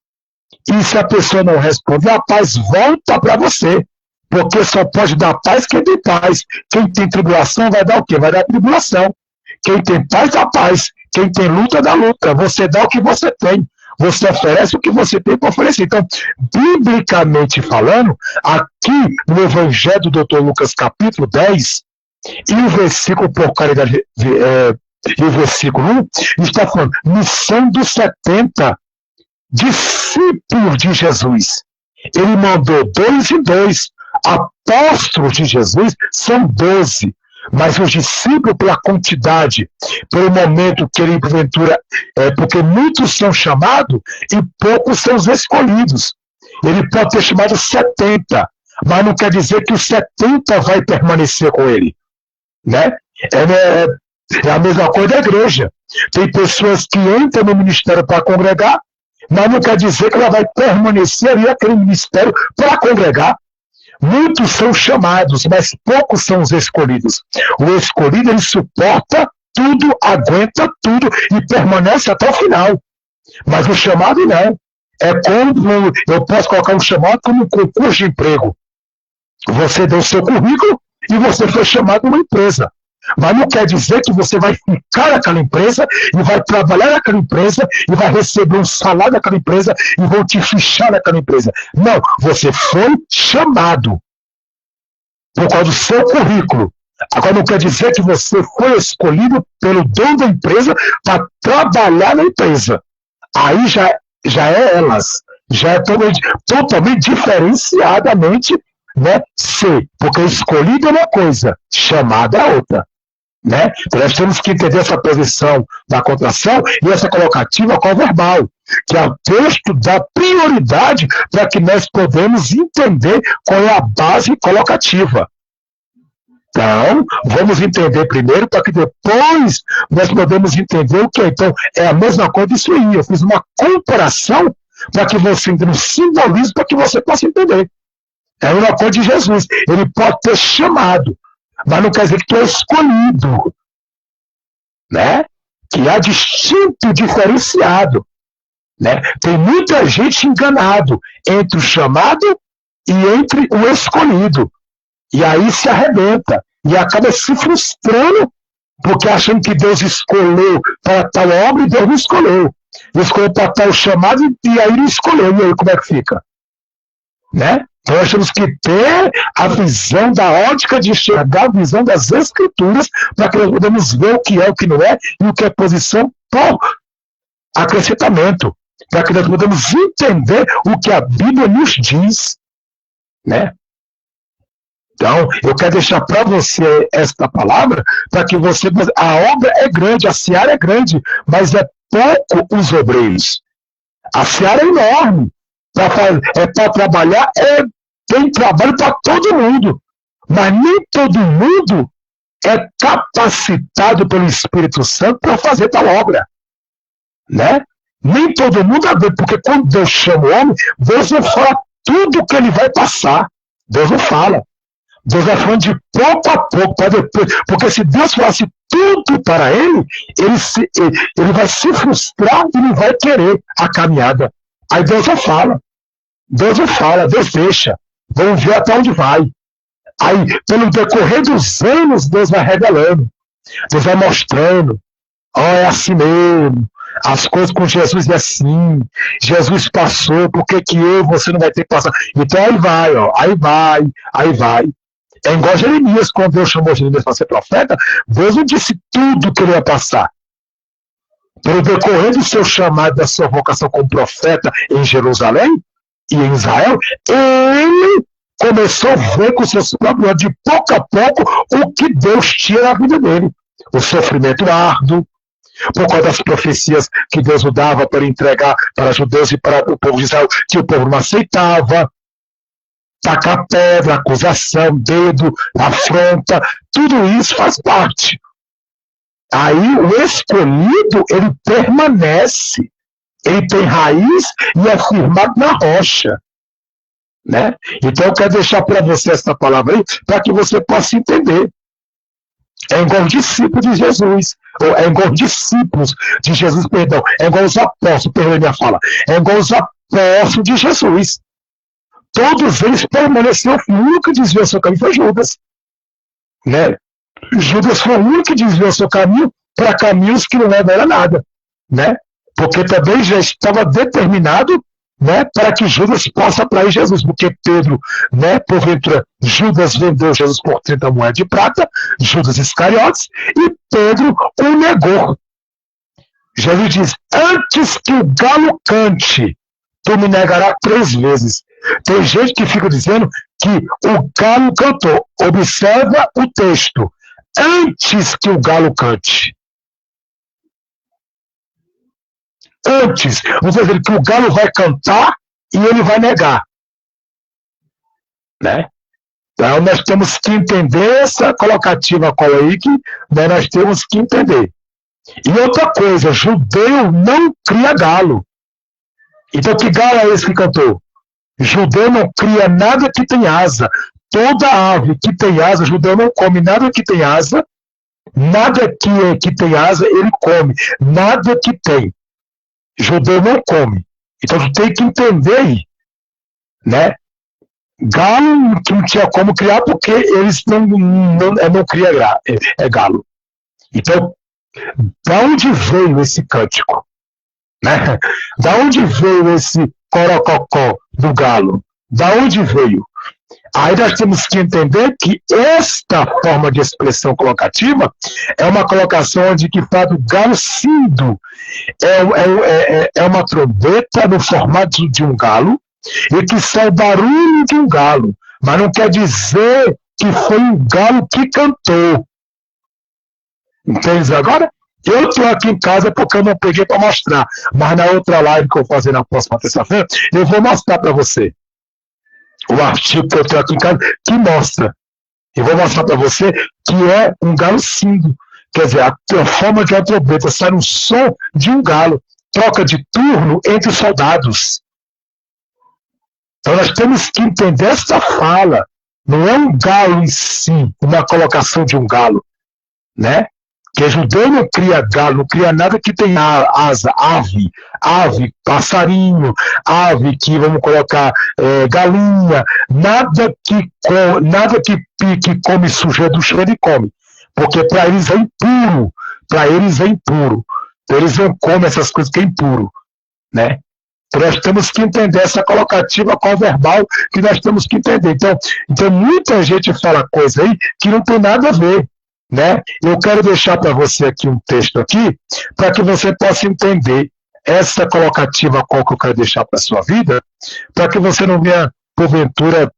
e se a pessoa não responder, a paz volta para você. Porque só pode dar paz quem tem paz. Quem tem tribulação vai dar o quê? Vai dar tribulação. Quem tem paz dá paz. Quem tem luta dá luta. Você dá o que você tem. Você oferece o que você tem para oferecer. Então, biblicamente falando, aqui no Evangelho do Dr. Lucas, capítulo 10, e o versículo por caridade, e o versículo 1, está falando, missão dos 70 discípulos de Jesus. Ele mandou 2 e 2. Apóstolos de Jesus são 12. Mas os discípulos, pela quantidade, pelo momento que ele, porventura, porque muitos são chamados e poucos são os escolhidos. Ele pode ter chamado 70, mas não quer dizer que os 70 vai permanecer com ele. Né? É a mesma coisa da igreja. Tem pessoas que entram no ministério para congregar, mas não quer dizer que ela vai permanecer ali naquele ministério para congregar. Muitos são chamados, mas poucos são os escolhidos. O escolhido, ele suporta tudo, aguenta tudo e permanece até o final. Mas o chamado não. É como eu posso colocar um chamado como um concurso de emprego. Você deu o seu currículo e você foi chamado numa empresa. Mas não quer dizer que você vai ficar naquela empresa e vai trabalhar naquela empresa e vai receber um salário naquela empresa e vão te fichar naquela empresa. Não, você foi chamado por causa do seu currículo. Agora não quer dizer que você foi escolhido pelo dono da empresa para trabalhar na empresa. Aí já é elas, já é totalmente diferenciadamente, né, ser. Porque escolhido é uma coisa, chamada é outra. Né? Nós temos que entender essa posição da contração e essa colocativa com o verbal, que é o texto dá prioridade para que nós podemos entender qual é a base colocativa. Então, vamos entender primeiro para que depois nós podemos entender o que é. Então, é a mesma coisa disso aí. Eu fiz uma comparação para que você entenda um simbolismo para que você possa entender. É a mesma coisa de Jesus. Ele pode ter chamado, mas não quer dizer que tu é escolhido, né? Que há distinto, diferenciado, né? Tem muita gente enganado entre o chamado e entre o escolhido. E aí se arrebenta e acaba se frustrando porque achando que Deus escolheu para tal obra e Deus não escolheu. Ele escolheu para tal chamado e aí não escolheu. E aí como é que fica? Né? Então nós temos que ter a visão da ótica de enxergar, a visão das Escrituras, para que nós podemos ver o que é, o que não é, e o que é posição por acrescentamento, para que nós podemos entender o que a Bíblia nos diz. Né? Então, eu quero deixar para você esta palavra, para que você... A obra é grande, a seara é grande, mas é pouco os obreiros. A seara é enorme. Para trabalhar, tem trabalho para todo mundo. Mas nem todo mundo é capacitado pelo Espírito Santo para fazer tal obra. Né? Nem todo mundo é, porque quando Deus chama o homem, Deus não fala tudo o que ele vai passar. Deus não fala. Deus vai falando de pouco a pouco, para depois. Porque se Deus falasse tudo para ele, ele vai se frustrar e não vai querer a caminhada. Aí Deus não fala. Deus não fala, Deus deixa. Vamos ver até onde vai. Aí, pelo decorrer dos anos, Deus vai revelando. Deus vai mostrando. É assim mesmo. As coisas com Jesus é assim. Jesus passou, por que você não vai ter que passar? Então aí vai, aí vai. É igual Jeremias, quando Deus chamou Jeremias para ser profeta, Deus não disse tudo que ele ia passar. Pelo decorrer do seu chamado, da sua vocação como profeta em Jerusalém e em Israel, ele começou a ver com seus próprios olhos, de pouco a pouco, o que Deus tinha na vida dele. O sofrimento árduo, por causa das profecias que Deus dava para entregar para os judeus e para o povo de Israel, que o povo não aceitava. Tacar pedra, acusação, dedo, afronta, tudo isso faz parte. Aí o escolhido, ele permanece, ele tem raiz e é firmado na rocha. Né? Então eu quero deixar para você essa palavra aí, para que você possa entender. É igual os discípulos de Jesus, é igual os discípulos de Jesus, perdão, é igual os apóstolos, perdão minha fala, é igual os apóstolos de Jesus. Todos eles permaneceram, o único que desviou seu caminho foi Judas. Né? Judas foi o único que desviou seu caminho para caminhos que não levam a nada. Né? Porque também já estava determinado, né, para que Judas possa trair Jesus. Porque Pedro, né, porventura, Judas vendeu Jesus por 30 moedas de prata, Judas Iscariotes, e Pedro o negou. Jesus diz: antes que o galo cante, tu me negarás 3 vezes. Tem gente que fica dizendo que o galo cantou. Observa o texto. Antes que o galo cante. Antes. Não estou dizendo que o galo vai cantar e ele vai negar. Né? Então nós temos que entender essa colocativa qual aí que nós temos que entender. E outra coisa, judeu não cria galo. Então que galo é esse que cantou? Judeu não cria nada que tem asa. Toda ave que tem asa, judeu não come nada que tem asa. Nada que tem asa, ele come. Nada que tem. Judeu não come. Então tu tem que entender aí. Né? Galo que não tinha como criar porque eles não criam galo. Então, da onde veio esse cântico? Né? Da onde veio esse corococó do galo? Da onde veio? Aí nós temos que entender que esta forma de expressão colocativa é uma colocação onde que fala do galo sindo. É uma trombeta no formato de um galo e que sai o barulho de um galo, mas não quer dizer que foi um galo que cantou. Entende agora? Eu estou aqui em casa porque eu não peguei para mostrar, mas na outra live que eu vou fazer na próxima terça-feira, eu vou mostrar para você o artigo que eu tenho aqui em casa que mostra. Eu vou mostrar para você que é um galo sindo. Quer dizer, a forma de uma trombeta sai no som de um galo. Troca de turno entre os soldados. Então nós temos que entender essa fala. Não é um galo em si, uma colocação de um galo. Né? Que judeu não cria galo, não cria nada que tenha asa, ave, passarinho, ave que vamos colocar galinha, nada que come sujeira do chão ele come, porque para eles é impuro, então eles não comem essas coisas que é impuro, né? Então nós temos que entender essa colocativa qual verbal que nós temos que entender. Então muita gente fala coisa aí que não tem nada a ver. Né? Eu quero deixar para você aqui um texto aqui, para que você possa entender essa colocativa qual que eu quero deixar para a sua vida, para que você não venha, porventura,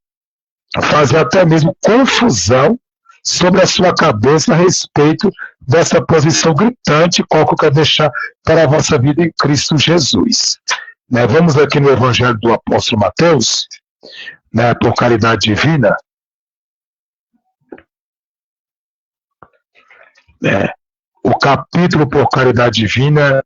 fazer até mesmo confusão sobre a sua cabeça a respeito dessa posição gritante qual que eu quero deixar para a vossa vida em Cristo Jesus. Né? Vamos aqui no Evangelho do Apóstolo Mateus, né, por caridade divina. O capítulo por caridade divina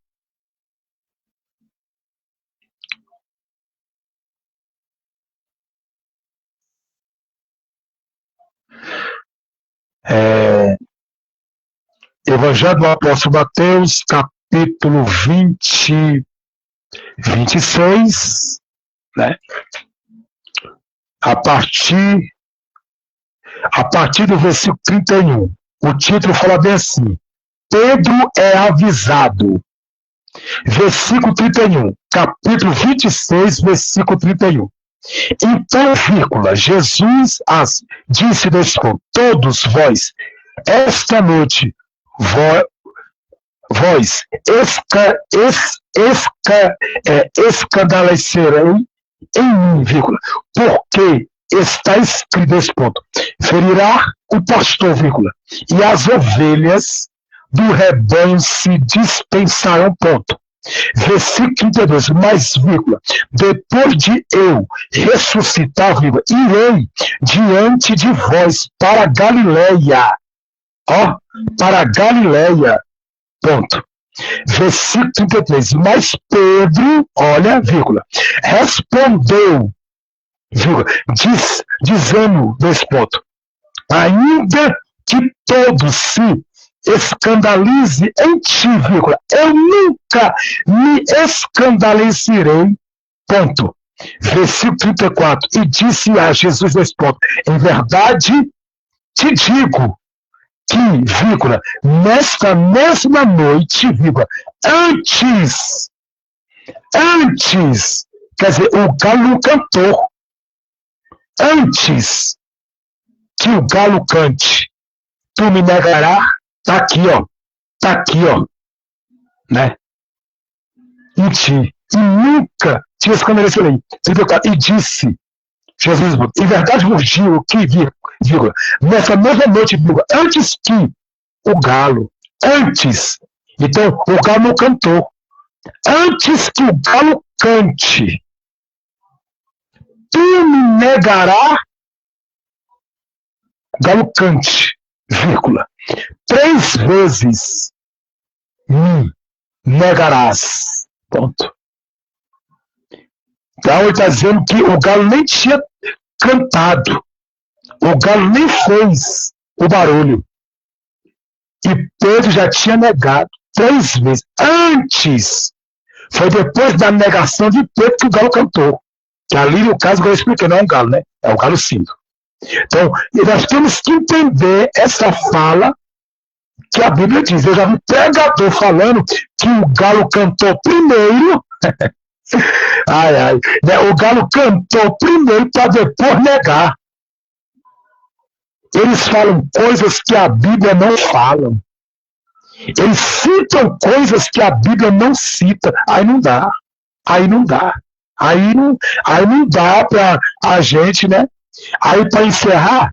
Evangelho do Apóstolo Mateus, capítulo 26, né? A partir do versículo 31. O título fala bem assim: Pedro é avisado. Versículo 31, capítulo 26, versículo 31. Então, Jesus disse nesse ponto: todos vós, esta noite, vós escandalecerão em mim, porque está escrito nesse ponto: ferirá o pastor, e as ovelhas do rebanho se dispensarão, ponto. Versículo 32, mas, depois de eu ressuscitar, irei diante de vós para Galileia. Para Galileia, ponto. Versículo 33, mas Pedro, olha, respondeu, dizendo nesse ponto: ainda que todos se escandalize em ti, eu nunca me escandalecerei, ponto. Versículo 34, e disse a Jesus nesse ponto: em verdade te digo que, nesta mesma noite, antes, quer dizer, o galo cantou, antes que o galo cante, tu me negarás. Tá aqui, né? Em ti. E nunca te escandalecerei. E disse: Jesus, em verdade vos digo que, vírgula, nessa mesma noite, vírgula, antes que o galo, então o galo não cantou, antes que o galo cante, tu me negará, galo cante, vírgula, 3 vezes me negarás, ponto. Então ele está dizendo que o galo nem tinha cantado, o galo nem fez o barulho, e Pedro já tinha negado 3 vezes, antes, foi depois da negação de Pedro que o galo cantou, que ali no caso eu expliquei, não é um galo, né? É o galo símbolo. Então, nós temos que entender essa fala que a Bíblia diz. Eu já vi pregador falando que o galo cantou primeiro, o galo cantou primeiro para depois negar. Eles falam coisas que a Bíblia não fala. Eles citam coisas que a Bíblia não cita. Aí não dá. Aí não dá para a gente, né? Aí, para encerrar,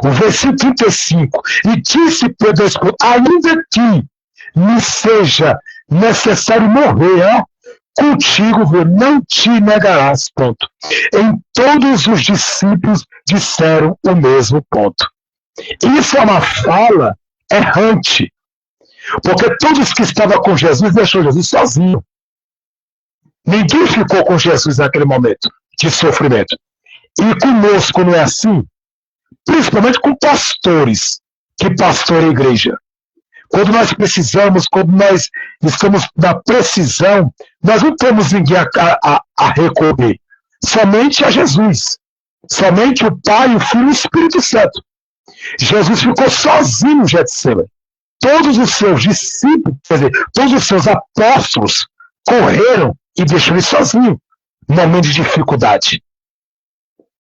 o versículo 35, e disse Pedro, ainda que me seja necessário morrer, contigo não te negarás, ponto. Em todos os discípulos disseram o mesmo ponto. Isso é uma fala errante, porque todos que estavam com Jesus deixou Jesus sozinho. Ninguém ficou com Jesus naquele momento de sofrimento. E conosco não é assim? Principalmente com pastores que pastoram a igreja. Quando nós precisamos, quando nós estamos na precisão, nós não temos ninguém a recorrer. Somente a Jesus. Somente o Pai, o Filho e o Espírito Santo. Jesus ficou sozinho no Getsemane. Todos os seus discípulos, quer dizer, todos os seus apóstolos correram e deixaram ele sozinho no momento de dificuldade.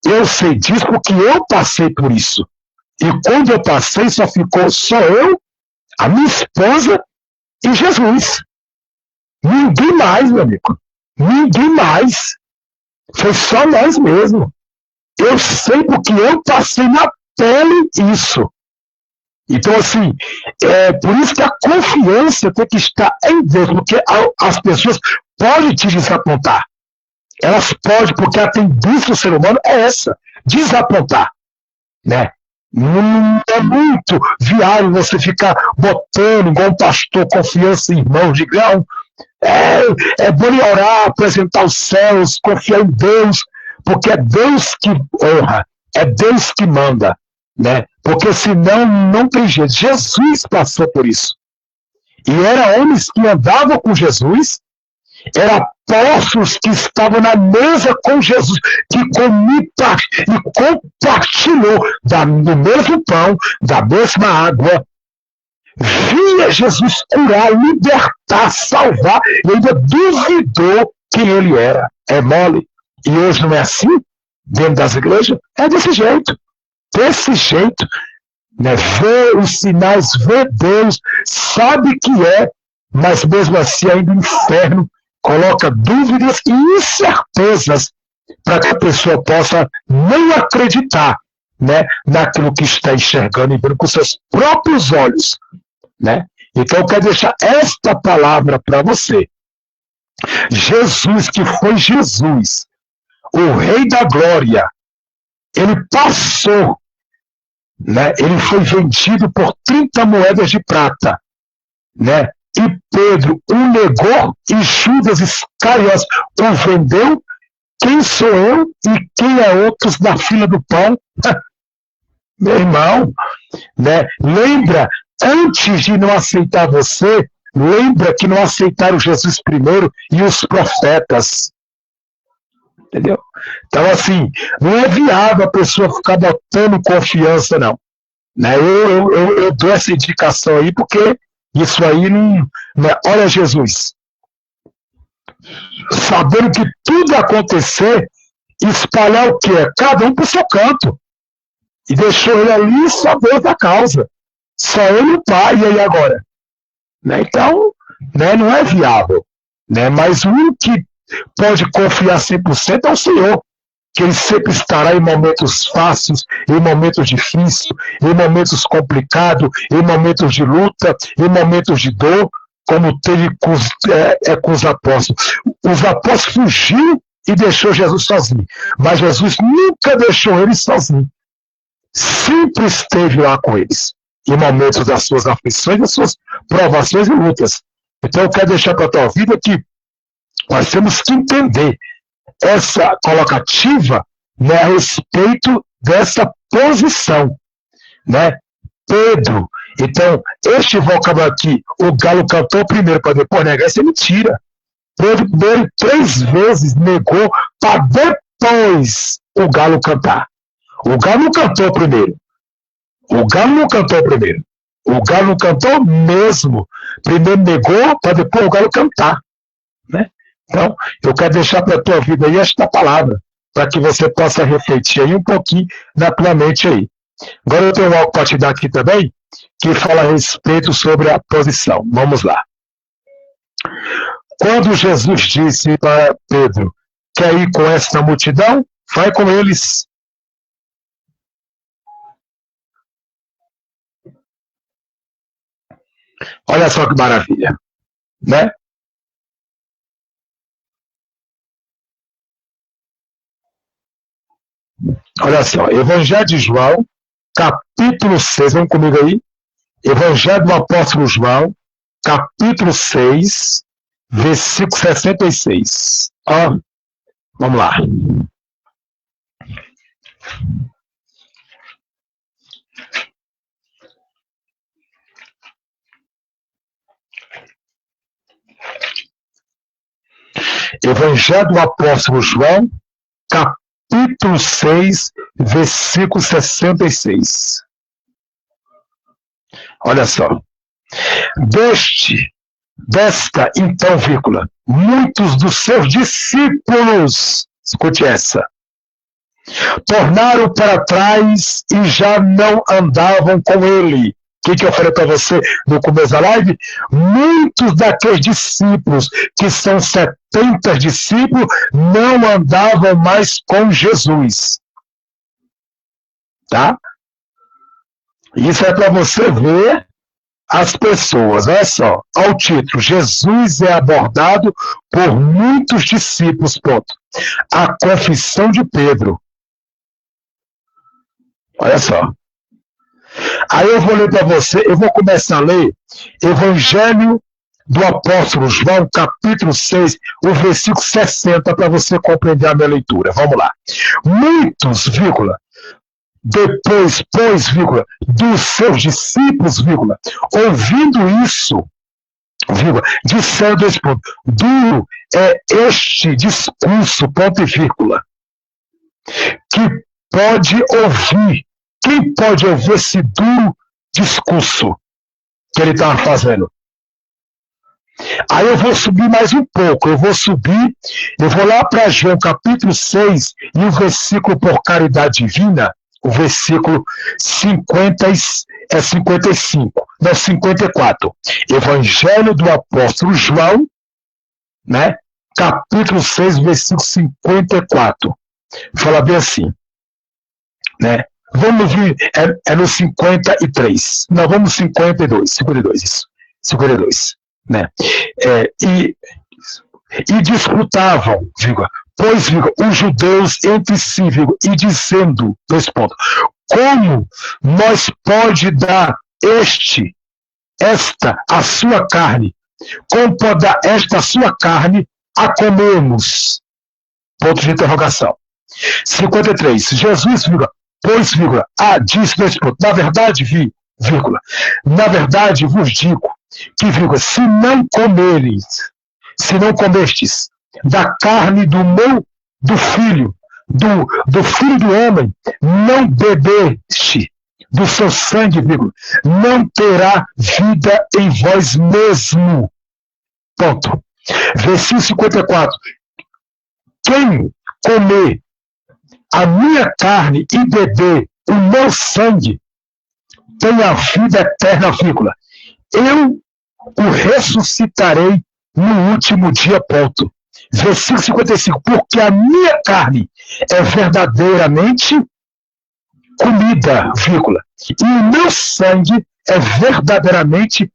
Eu sei disso porque eu passei por isso. E quando eu passei, só ficou só eu, a minha esposa e Jesus. Ninguém mais, meu amigo. Ninguém mais. Foi só nós mesmos. Eu sei porque eu passei na pele isso. Então, assim, por isso que a confiança tem que estar em Deus, porque as pessoas podem te desapontar. Elas podem, porque a tendência do ser humano é essa, desapontar, né? Não é muito viável você ficar botando, igual um pastor, confiança em irmãos de grão. É bom orar, apresentar os céus, confiar em Deus, porque é Deus que honra, é Deus que manda, né? Porque senão não tem jeito. Jesus passou por isso. E eram homens que andavam com Jesus, eram apóstolos que estavam na mesa com Jesus, que comiam e compartilhou do mesmo pão, da mesma água. Via Jesus curar, libertar, salvar, e ainda duvidou quem ele era. É mole. E hoje não é assim? Dentro das igrejas? É desse jeito. Desse jeito. Né? Vê os sinais, vê Deus, sabe que é, mas mesmo assim ainda o inferno coloca dúvidas e incertezas para que a pessoa possa não acreditar, né, naquilo que está enxergando e vendo com seus próprios olhos. Né? Então eu quero deixar esta palavra para você. Jesus, que foi Jesus, o Rei da Glória, ele passou, né? Ele foi vendido por 30 moedas de prata, né? E Pedro o negou e Judas Iscariotes o vendeu. Quem sou eu e quem é outros na fila do pão? Meu irmão, né? Lembra, antes de não aceitar você, lembra que não aceitaram Jesus primeiro e os profetas. Entendeu? Então, assim, não é viável a pessoa ficar botando confiança, não. Né? Eu dou essa indicação aí, porque isso aí não. Né? Olha, Jesus, sabendo que tudo acontecer, espalhar o quê? Cada um para o seu canto. E deixou ele ali só Deus da causa. Só ele e o Pai, e aí agora? Né? Então, né, não é viável. Né? Mas o único que pode confiar 100% é o Senhor. que Ele sempre estará em momentos fáceis, em momentos difíceis, em momentos complicados, em momentos de luta, em momentos de dor, como teve com os apóstolos. Os apóstolos fugiram e deixou Jesus sozinho, mas Jesus nunca deixou eles sozinhos. Sempre esteve lá com eles, em momentos das suas aflições, das suas provações e lutas. Então eu quero deixar para a tua vida que nós temos que entender essa colocativa, né, a respeito dessa posição, né? Pedro. Então, este vocábulo aqui, o galo cantou primeiro para depois negar, isso é mentira. Pedro 3 vezes negou para depois o galo cantar. O galo não cantou primeiro. O galo não cantou primeiro. O galo não cantou mesmo. Primeiro negou para depois o galo cantar, né? Então, eu quero deixar para a tua vida aí esta palavra, para que você possa refletir aí um pouquinho na tua mente aí. Agora eu tenho algo para te dar aqui também, que fala a respeito sobre a posição. Vamos lá. Quando Jesus disse para Pedro, quer ir com esta multidão? Vai com eles. Olha só que maravilha, né? Olha só, Evangelho de João, capítulo 6, vamos comigo aí? Evangelho do Apóstolo João, capítulo 6, versículo 66. Ó, vamos lá. Evangelho do Apóstolo João, capítulo 6, versículo 66. Olha só. Desta, então, vírgula, muitos dos seus discípulos, escute essa, tornaram para trás e já não andavam com ele. O que eu falei para você no começo da live? Muitos daqueles discípulos, que são 70 discípulos, não andavam mais com Jesus. Tá? Isso é para você ver as pessoas. Olha só, ao título, Jesus é abordado por muitos discípulos. Pronto. A confissão de Pedro. Olha só. Aí eu vou ler para você, eu vou começar a ler Evangelho do Apóstolo João, capítulo 6, o versículo 60, para você compreender a minha leitura. Vamos lá. Muitos, vírgula, depois, pois, vírgula, dos seus discípulos, vírgula, ouvindo isso, vírgula, disseram dois pontos, duro é este discurso, ponto e vírgula, que pode ouvir. Quem pode ouvir esse duro discurso que ele estava fazendo? Aí eu vou subir mais um pouco, eu vou lá para João capítulo 6 e o versículo por caridade divina, o versículo 55, não, 54. Evangelho do Apóstolo João, né? Capítulo 6, versículo 54. Fala bem assim, né? Vamos ver, é no 53. Não, vamos no 52, isso. 52, né? E disputavam, vírgula, pois, vírgula, os judeus entre si, vírgula, e dizendo, dois pontos, como nós pode dar esta, a sua carne, como pode dar esta, a sua carne, a comermos? Ponto de interrogação. 53, Jesus, vírgula, pois, vírgula, diz, dois pontos, na verdade, vírgula, na verdade vos digo que, vírgula, se não comestes da carne do filho do homem, não bebeste do seu sangue, vírgula, não terá vida em vós mesmo. Ponto. Versículo 54. Quem comer a minha carne e beber o meu sangue tem a vida eterna, vírgula. Eu o ressuscitarei no último dia, ponto. Versículo 55, porque a minha carne é verdadeiramente comida, vírgula, e o meu sangue é verdadeiramente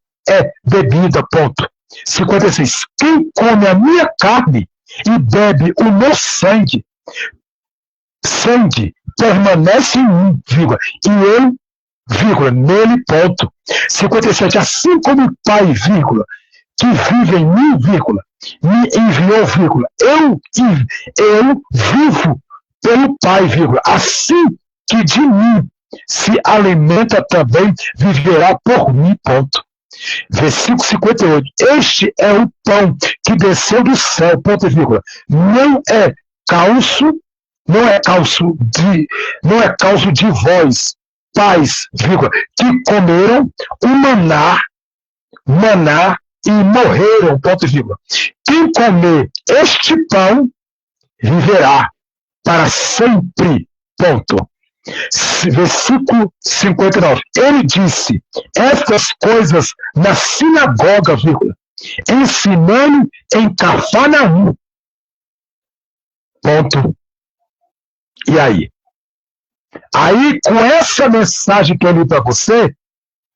bebida, ponto. 56, quem come a minha carne e bebe o meu sangue permanece em mim, vírgula, e eu, vírgula, nele, ponto. 57, assim como o Pai, vírgula, que vive em mim, vírgula, me enviou, vírgula, eu vivo pelo Pai, vírgula, assim que de mim se alimenta também, viverá por mim, ponto. Versículo 58, este é o pão que desceu do céu, ponto e vírgula, não é causa de vós, pais, vírgula, que comeram o maná e morreram, ponto e vírgula. Quem comer este pão viverá para sempre, ponto. Versículo 59. Ele disse estas coisas na sinagoga, vírgula, ensinando em Cafarnaum, ponto. E aí? Aí, com essa mensagem que eu li para você,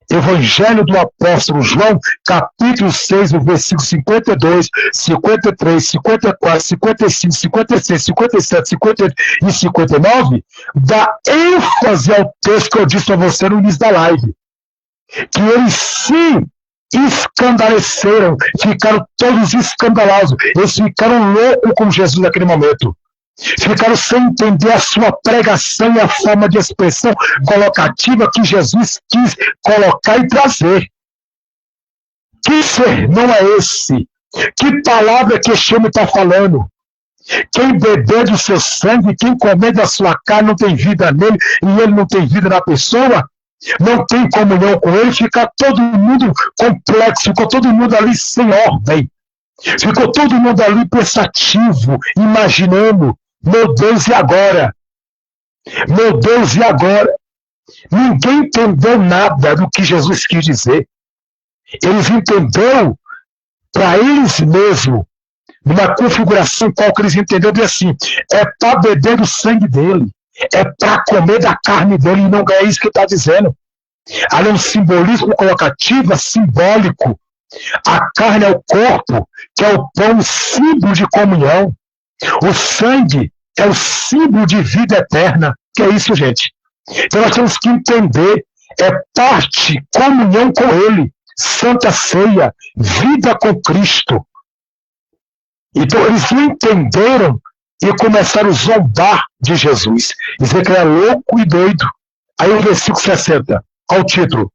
Evangelho do Apóstolo João, capítulo 6, o versículo 52, 53, 54, 55, 56, 57, 58 e 59, dá ênfase ao texto que eu disse para você no início da live. Que eles se escandaleceram, ficaram todos escandalosos, eles ficaram loucos com Jesus naquele momento. Ficaram sem entender a sua pregação e a forma de expressão colocativa que Jesus quis colocar e trazer. Que sermão é esse? Que palavra que esse homem está falando? Quem beber do seu sangue, quem comer da sua carne não tem vida nele e ele não tem vida na pessoa? Não tem comunhão com ele, fica todo mundo complexo, ficou todo mundo ali sem ordem. Ficou todo mundo ali pensativo, imaginando. Meu Deus, e agora? Meu Deus, e agora? Ninguém entendeu nada do que Jesus quis dizer. Eles entenderam para eles mesmos, numa configuração qual que eles entenderam assim, é para beber do sangue dele, é para comer da carne dele, e não é isso que está dizendo. Ali é um simbolismo colocativo, simbólico. A carne é o corpo, que é o pão, símbolo de comunhão. O sangue é o símbolo de vida eterna. Que é isso, gente? Então nós temos que entender, é parte, comunhão com ele, Santa Ceia, vida com Cristo. Então eles não entenderam e começaram a zombar de Jesus, dizer que ele é louco e doido. Aí o versículo 60, ao título.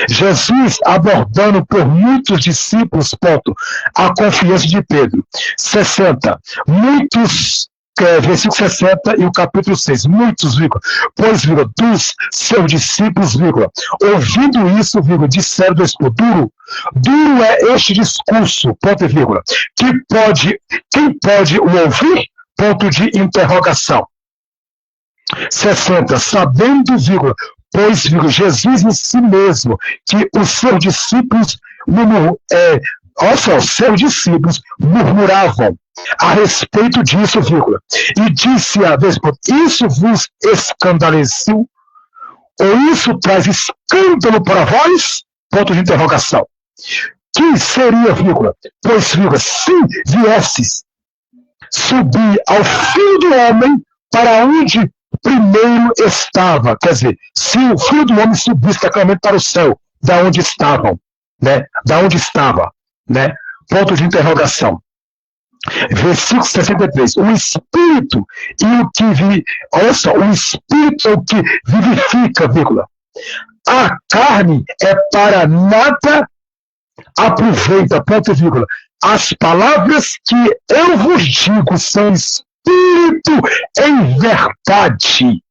Jesus abordando por muitos discípulos, ponto, a confiança de Pedro. 60. Muitos, versículo 60 e o capítulo 6. Muitos, vírgula, pois, vírgula, dos seus discípulos, vírgula, ouvindo isso, vírgula, disseram do Espírito, duro é este discurso, ponto e vírgula, quem pode o ouvir? Ponto de interrogação. 60. Sabendo, vírgula, pois, vírgula, Jesus em si mesmo, que os seus discípulos murmuravam a respeito disso, vírgula, e disse a vez, isso vos escandalizou? Ou isso traz escândalo para vós? Ponto de interrogação. Que seria, vírgula, pois, vírgula, se viesses subir ao Filho do Homem para onde primeiro estava, quer dizer, se o Filho do Homem subisse tecnicamente para o céu, da onde estavam, né? Da onde estava, né? Ponto de interrogação. Versículo 63. O Espírito e o que olha só, o Espírito é o que vivifica, vírgula. A carne é para nada aproveita, ponto e vírgula. As palavras que eu vos digo são Espírito em verdade.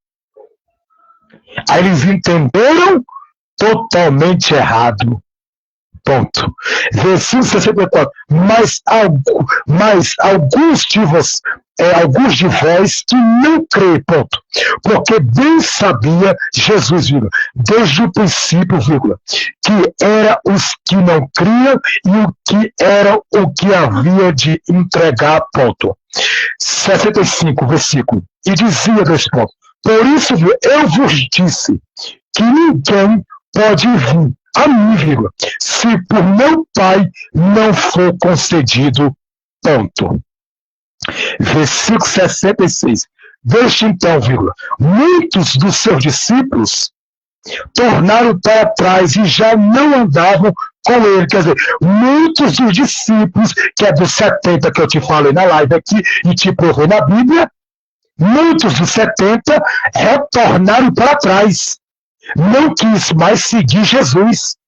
Aí eles entenderam totalmente errado. Ponto. Versículo 64. Mas alguns de vós alguns de vós que não crê, ponto. Porque bem sabia Jesus, vírgula, desde o princípio, vírgula, que era os que não criam e o que era o que havia de entregar, ponto. 65, versículo. E dizia, dois pontos, por isso, eu vos disse que ninguém pode vir a mim, vírgula, se por meu Pai não for concedido, ponto. Versículo 66. Veja então, vírgula, muitos dos seus discípulos tornaram para trás e já não andavam com ele. Quer dizer, muitos dos discípulos, que é dos 70 que eu te falei na live aqui e te provei na Bíblia, muitos dos 70 retornaram para trás. Não quis mais seguir Jesus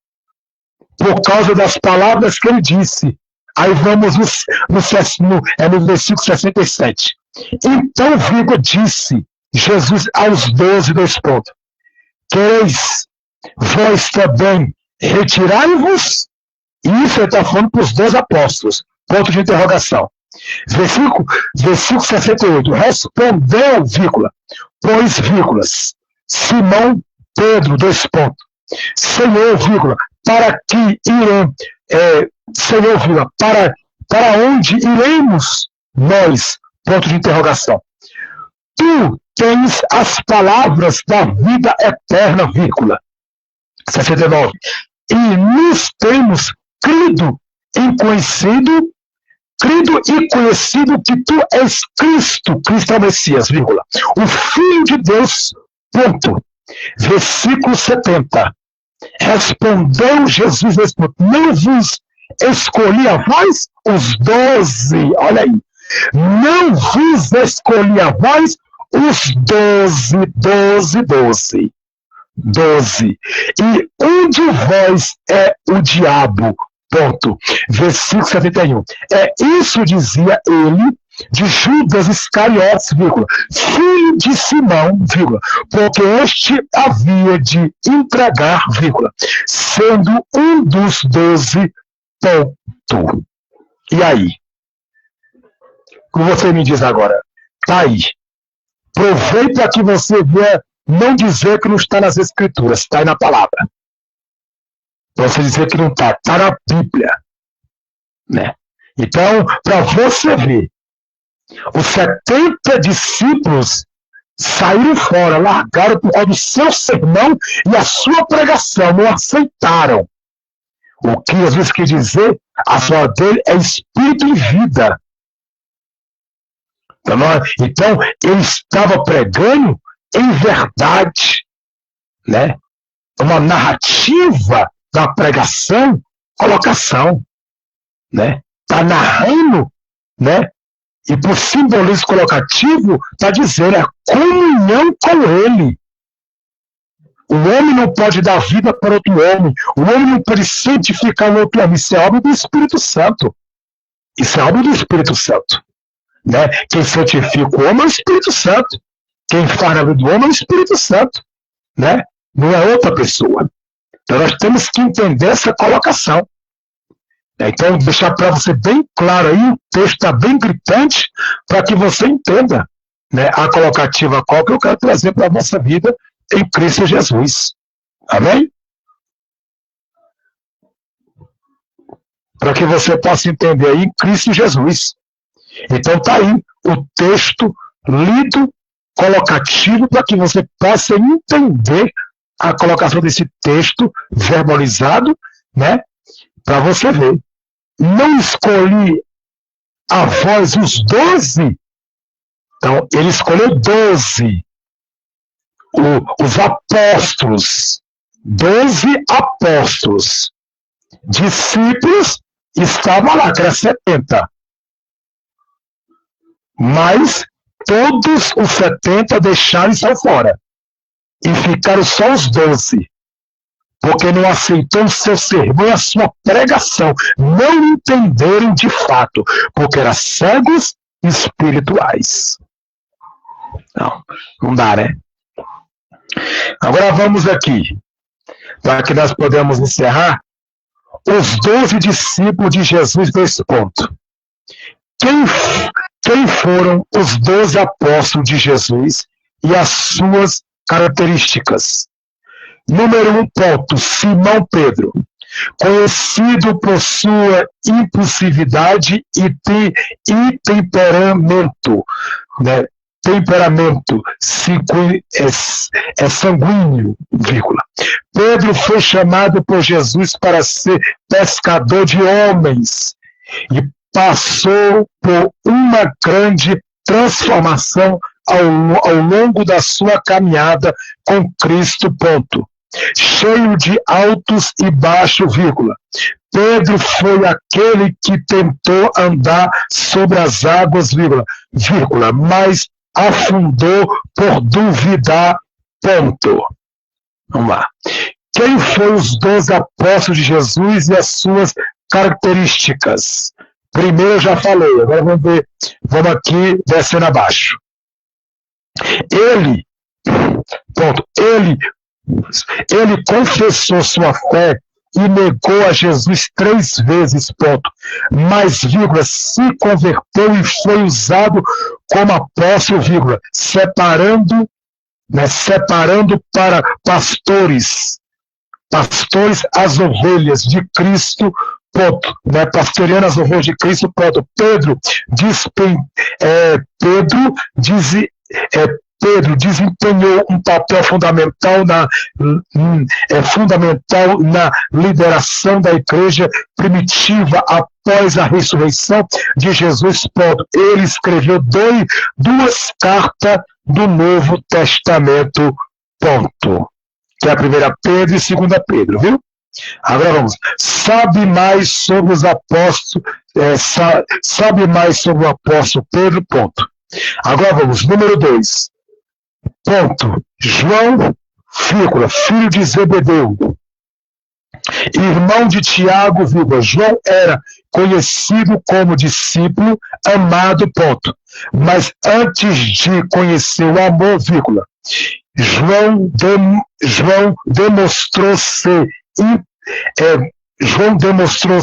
por causa das palavras que ele disse. Aí vamos no versículo 67. Então, vírgula, disse Jesus aos 12, dois pontos. Quereis vós também retirai-vos? Isso ele está falando para os 12 apóstolos. Ponto de interrogação. Versículo 68. Respondeu, vírgula, pois, vírgulas, Simão Pedro, dois pontos. Senhor, vírgula, para que iremos, Senhor, vírgula, para onde iremos nós? Ponto de interrogação. Tu tens as palavras da vida eterna, vírgula. 69. E nos temos crido e conhecido que tu és Cristo é o Messias, vírgula, o Filho de Deus, ponto. Versículo 70. Respondeu Jesus, não vos escolhi a vós os 12, olha aí, não vos escolhi a vós os 12. E um de vós é o diabo, ponto. Versículo 71. Isso dizia ele de Judas Iscariotes, vírgula, filho de Simão, vírgula, porque este havia de entregar, vírgula, sendo um dos 12, ponto. E aí? O que você me diz agora? Tá aí. Provei para que você venha não dizer que não está nas Escrituras, está aí na palavra. Você dizer que não está, está na Bíblia. Né? Então, para você ver, os 70 discípulos saíram fora, largaram por causa do seu sermão e a sua pregação, não aceitaram. O que Jesus quis dizer, a fala dele é espírito e vida. Então, ele estava pregando em verdade, né? Uma narrativa da pregação, colocação, né? Está narrando, né? E por simbolismo colocativo, está dizendo, é comunhão com ele. O homem não pode dar vida para outro homem. O homem não pode santificar o outro homem. Isso é obra do Espírito Santo. Isso é obra do Espírito Santo. Né? Quem santifica o homem é o Espírito Santo. Quem faz na vida do homem é o Espírito Santo. Né? Não é outra pessoa. Então nós temos que entender essa colocação. Então, deixar para você bem claro aí, o texto está bem gritante, para que você entenda, né, a colocativa qual que eu quero trazer para a nossa vida em Cristo Jesus. Amém? Para que você possa entender aí em Cristo Jesus. Então está aí o texto lido, colocativo, para que você possa entender a colocação desse texto verbalizado, né, para você ver. Não escolhi a vós os 12. Então, ele escolheu 12. Os apóstolos. 12 apóstolos. Discípulos estavam lá, que era 70. Mas todos os 70 deixaram e saíram fora. E ficaram só os 12. Porque não aceitou o seu sermão e a sua pregação. Não entenderam de fato, porque eram cegos espirituais. Não dá, né? Agora vamos aqui, para que nós podemos encerrar, os 12 discípulos de Jesus nesse ponto. Quem Quem foram os 12 apóstolos de Jesus e as suas características? Número 1, ponto, Simão Pedro, conhecido por sua impulsividade e temperamento, né? Temperamento sanguíneo, vírgula. Pedro foi chamado por Jesus para ser pescador de homens e passou por uma grande transformação ao longo da sua caminhada com Cristo, ponto. Cheio de altos e baixos, vírgula. Pedro foi aquele que tentou andar sobre as águas, vírgula, mas afundou por duvidar, ponto. Vamos lá. Quem foram os 12 apóstolos de Jesus e as suas características? Primeiro eu já falei, agora vamos aqui descendo abaixo. Ele confessou sua fé e negou a Jesus 3 vezes, ponto. Mas, vírgula, se converteu e foi usado como apóstolo, vírgula, separando para pastores as ovelhas de Cristo, ponto, né? Pastoreando as ovelhas de Cristo, ponto. Pedro desempenhou um papel fundamental na lideração da igreja primitiva após a ressurreição de Jesus. Ponto. Ele escreveu 2 cartas do Novo Testamento, ponto. Que é a 1 Pedro e 2 Pedro, viu? Agora vamos. Sabe mais sobre os apóstolos, sabe mais sobre o apóstolo Pedro, ponto. Agora vamos, número 2. Ponto. João, vírgula, filho de Zebedeu, irmão de Tiago, vírgula. João era conhecido como discípulo amado, ponto. Mas antes de conhecer o amor, vírgula, João demonstrou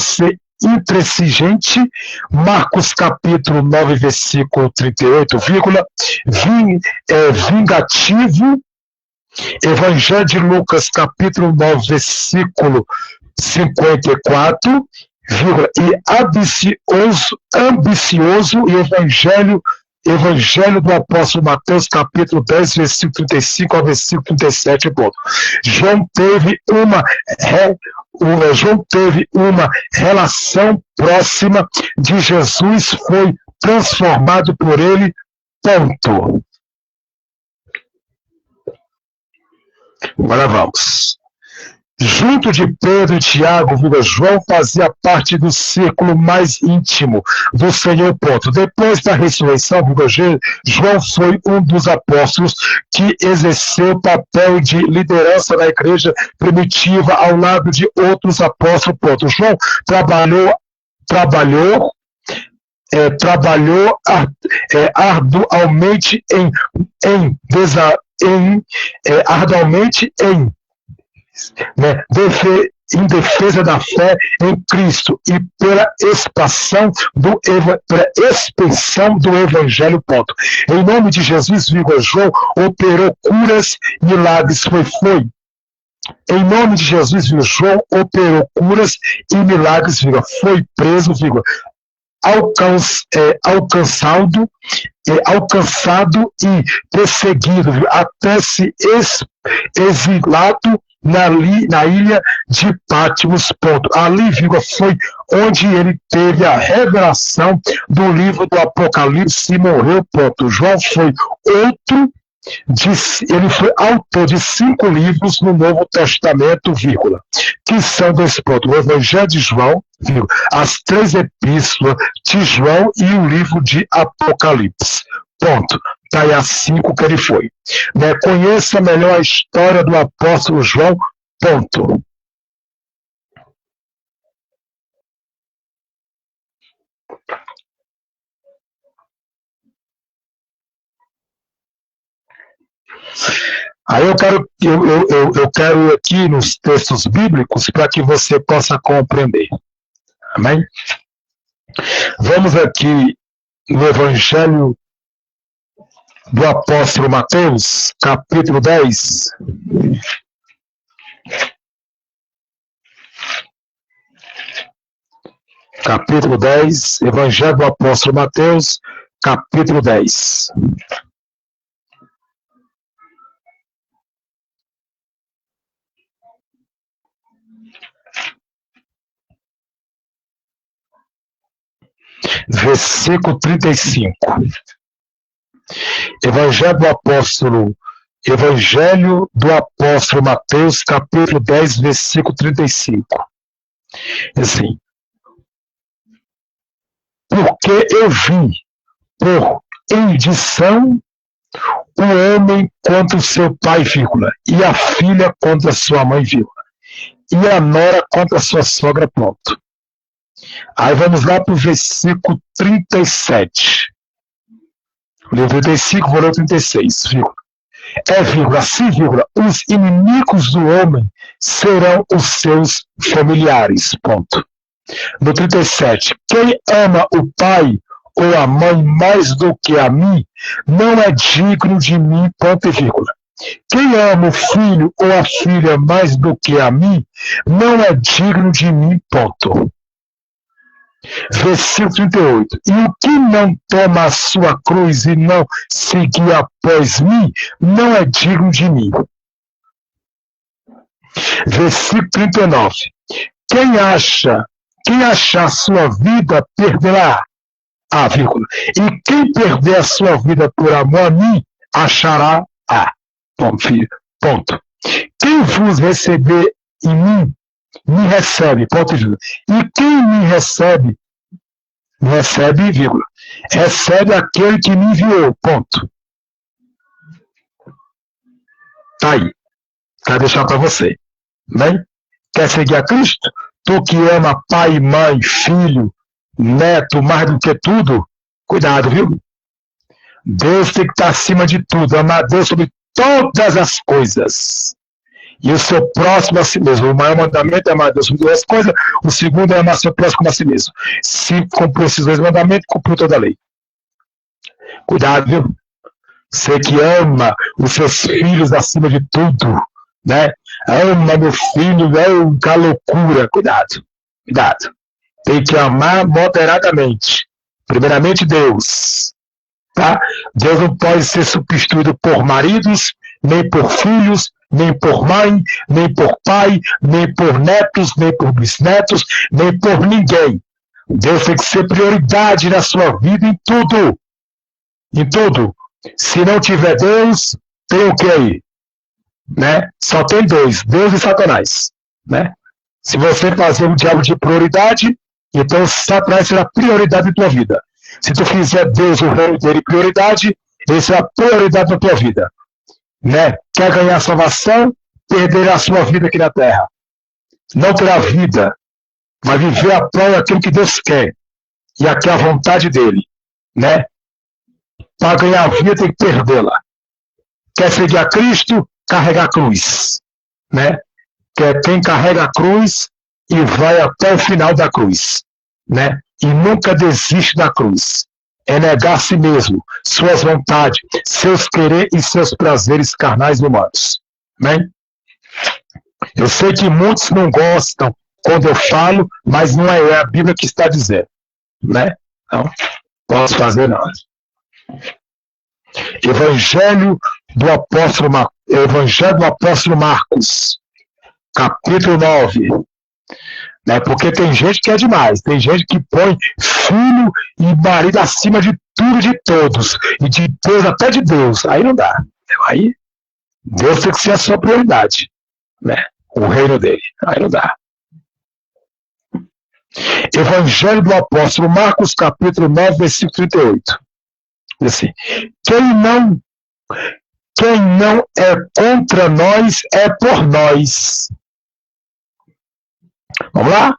ser intransigente, Marcos capítulo 9, versículo 38, vírgula, vingativo, Evangelho de Lucas capítulo 9, versículo 54, vírgula, e ambicioso, e Evangelho do apóstolo Mateus, capítulo 10, versículo 35 ao versículo 37, ponto. João teve uma relação próxima de Jesus, foi transformado por ele, ponto. Agora vamos. Junto de Pedro e Tiago, João fazia parte do círculo mais íntimo do Senhor, ponto. Depois da ressurreição, João foi um dos apóstolos que exerceu o papel de liderança na igreja primitiva ao lado de outros apóstolos, ponto. João trabalhou arduamente em defesa da fé em Cristo e pela expansão do Evangelho, ponto. Em nome de Jesus, João operou curas, milagres, Em nome de Jesus, João operou curas e milagres, foi preso, alcançado e perseguido, até se exilado na ilha de Patmos, ponto. Ali, foi onde ele teve a revelação do livro do Apocalipse e morreu, ponto. João ele foi autor de 5 livros no Novo Testamento, que são 2 pontos. O Evangelho de João, as 3 epístolas de João e o livro de Apocalipse, ponto. Tá aí as 5 que ele foi. Conheça melhor a história do apóstolo João, ponto. Aí eu quero ir aqui nos textos bíblicos para que você possa compreender. Amém? Vamos aqui no Evangelho do apóstolo Mateus, capítulo 10. Capítulo 10, Evangelho do apóstolo Mateus, capítulo 10. Versículo 35. Evangelho do apóstolo Mateus, capítulo 10, versículo 35. Assim, porque eu vi por edição o homem contra o seu pai, vírgula, e a filha contra a sua mãe, vírgula, e a nora contra a sua sogra, ponto. Aí vamos lá para o versículo 37. O livro 35, volume 36, vírgula. Vírgula, assim, vírgula, os inimigos do homem serão os seus familiares, ponto. No 37, quem ama o pai ou a mãe mais do que a mim, não é digno de mim, ponto e vírgula. Quem ama o filho ou a filha mais do que a mim, não é digno de mim, ponto. Versículo 38. E o que não toma a sua cruz e não seguir após mim, não é digno de mim. Versículo 39. Quem achar a sua vida, perderá. Vírgula. E quem perder a sua vida por amor a mim, achará a. Ponto. Quem vos receber em mim, me recebe, ponto e vírgula. E quem me recebe, vírgula, recebe aquele que me enviou, ponto. Tá aí. Quero deixar para você. Bem? Quer seguir a Cristo? Tu que ama pai, mãe, filho, neto, mais do que tudo, cuidado, viu? Deus tem que estar acima de tudo, amar Deus sobre todas as coisas. E o seu próximo a si mesmo. O maior mandamento é amar Deus sobre duas coisas, o segundo é amar seu próximo como a si mesmo. Se cumpriu esses dois mandamentos, cumpriu toda a lei. Cuidado, viu? Você que ama os seus filhos acima de tudo, né? Ama meu filho, que loucura. Cuidado. Tem que amar moderadamente. Primeiramente Deus. Tá? Deus não pode ser substituído por maridos, nem por filhos, nem por mãe, nem por pai, nem por netos, nem por bisnetos, nem por ninguém. Deus tem que ser prioridade na sua vida em tudo. Em tudo. Se não tiver Deus, tem o que aí? Né? Só tem dois, Deus e Satanás. Né? Se você fazer um diabo de prioridade, então Satanás será prioridade na tua vida. Se tu fizer Deus o reino dele prioridade, ele será prioridade na tua vida. Né? Quer ganhar salvação, perderá a sua vida aqui na terra. Não terá vida. Vai viver a prova daquilo que Deus quer. E aqui é a vontade dele. Né? Para ganhar a vida tem que perdê-la. Quer seguir a Cristo, carregar a cruz. Né? Quem carrega a cruz e vai até o final da cruz. Né? E nunca desiste da cruz. É negar a si mesmo, suas vontades, seus querer e seus prazeres carnais humanos. Bem? Eu sei que muitos não gostam quando eu falo, mas não é a Bíblia que está dizendo. Né? Então, posso fazer nada. Evangelho do apóstolo Marcos, capítulo 9. Né? Porque tem gente que é demais, tem gente que põe filho e marido acima de tudo, de todos, e de Deus, até de Deus. Aí não dá. Aí Deus tem que ser a sua prioridade, né? O reino dele. Aí não dá. Evangelho do apóstolo Marcos, capítulo 9, versículo 38. Diz assim: quem não é contra nós é por nós. Vamos lá?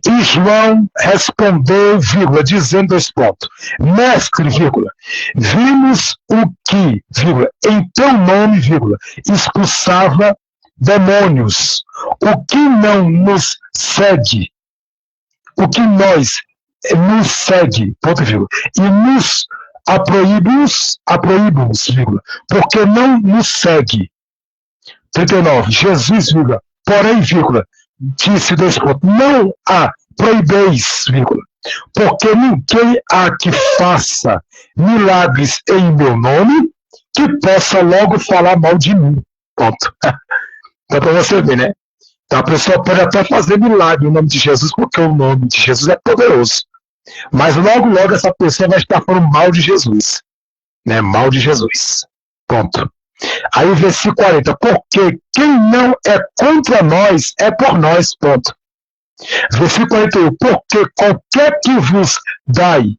E João respondeu, vírgula, dizendo dois pontos. Mestre, vírgula, vimos o que, vírgula, em teu nome, vírgula, expulsava demônios. O que não nos cede? O que nós nos segue, ponto e vírgula, e nos aproíbos, vírgula, porque não nos segue. 39, Jesus, vírgula, porém, vírgula, disse 2 pontos, não há proibeis, vírgula, porque ninguém há que faça milagres em meu nome que possa logo falar mal de mim, ponto. Então, para você ver, né? Então, a pessoa pode até fazer milagre em nome de Jesus, porque o nome de Jesus é poderoso. Mas logo essa pessoa vai estar falando mal de Jesus. Né? Mal de Jesus. Ponto. Aí o versículo 40. Porque quem não é contra nós é por nós. Ponto. Versículo 41. Porque qualquer que vos dê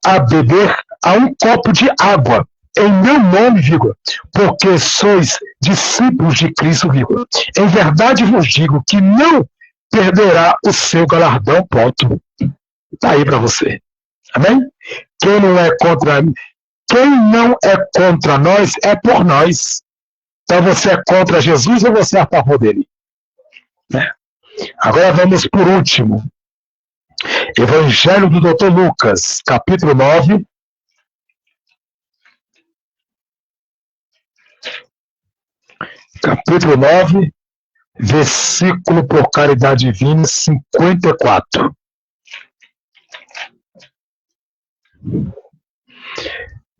a beber a um copo de água em meu nome, vírgula, porque sois discípulos de Cristo, vírgula. Em verdade vos digo que não perderá o seu galardão, ponto. Está aí para você. Amém? Quem não é contra nós é por nós. Então você é contra Jesus ou você é a favor dele? Né? Agora vamos por último. Evangelho do Dr. Lucas, capítulo 9. Capítulo 9, versículo por caridade divina 54.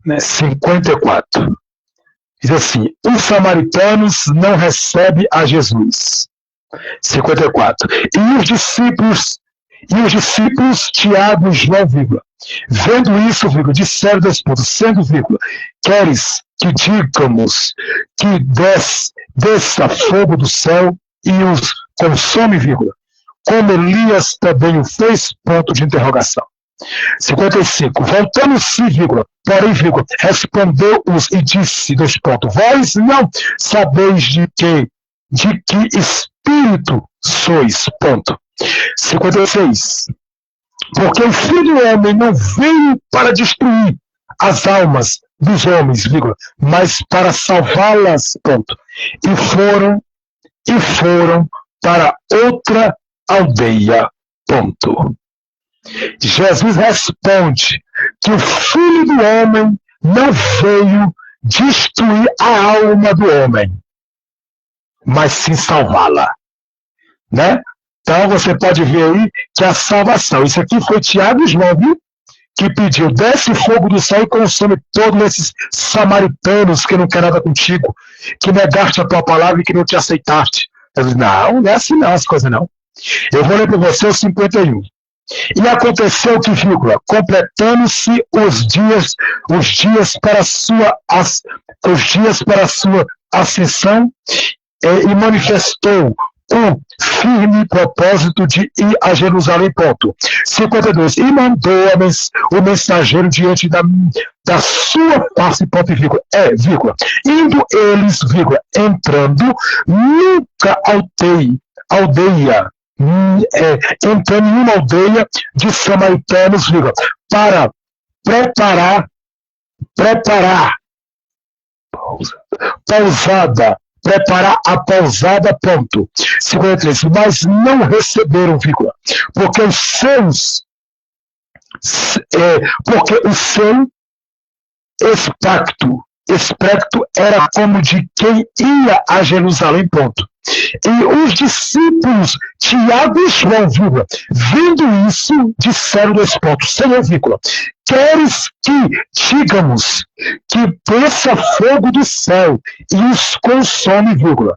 Né, 54. Diz assim: os samaritanos não recebem a Jesus. 54. E os discípulos Tiago e João, vírgula, vendo isso, vírgula, disseram 2 pontos, sendo, vírgula, queres que digamos que desça fogo do céu e os consome, vírgula, como Elias também o fez, ponto de interrogação. 55. Voltando-se, vírgula, porém, vírgula, respondeu-os e disse, 2 pontos, vós não sabeis de que espírito sois, ponto. 56. Porque o Filho do Homem não veio para destruir as almas dos homens, vírgula, mas para salvá-las, ponto. E foram para outra aldeia, ponto. Jesus responde que o Filho do Homem não veio destruir a alma do homem, mas sim salvá-la. Né? Então você pode ver aí que a salvação, isso aqui foi Tiago e João, viu? Que pediu, desce fogo do céu e consome todos esses samaritanos que não querem nada contigo, que negaste a tua palavra e que não te aceitaste. Eu disse, não é assim não as coisas não. Eu vou ler para você o 51. E aconteceu que, vírgula, completando-se os dias para a sua ascensão, e manifestou um firme propósito de ir a Jerusalém, ponto. 52. E mandou o mensageiro diante da sua face, ponto e vírgula, indo eles, vírgula, entrando, nunca aldeia, entrando em uma aldeia de samaritanos, vírgula, para preparar a pousada, ponto. 53. Mas não receberam, vírgula, porque o seu espectro era como de quem ia a Jerusalém, ponto. E os discípulos Tiago e João, vírgula, vendo isso, disseram 2 pontos, Senhor, vírgula, queres que digamos que desça fogo do céu e os consome, vírgula,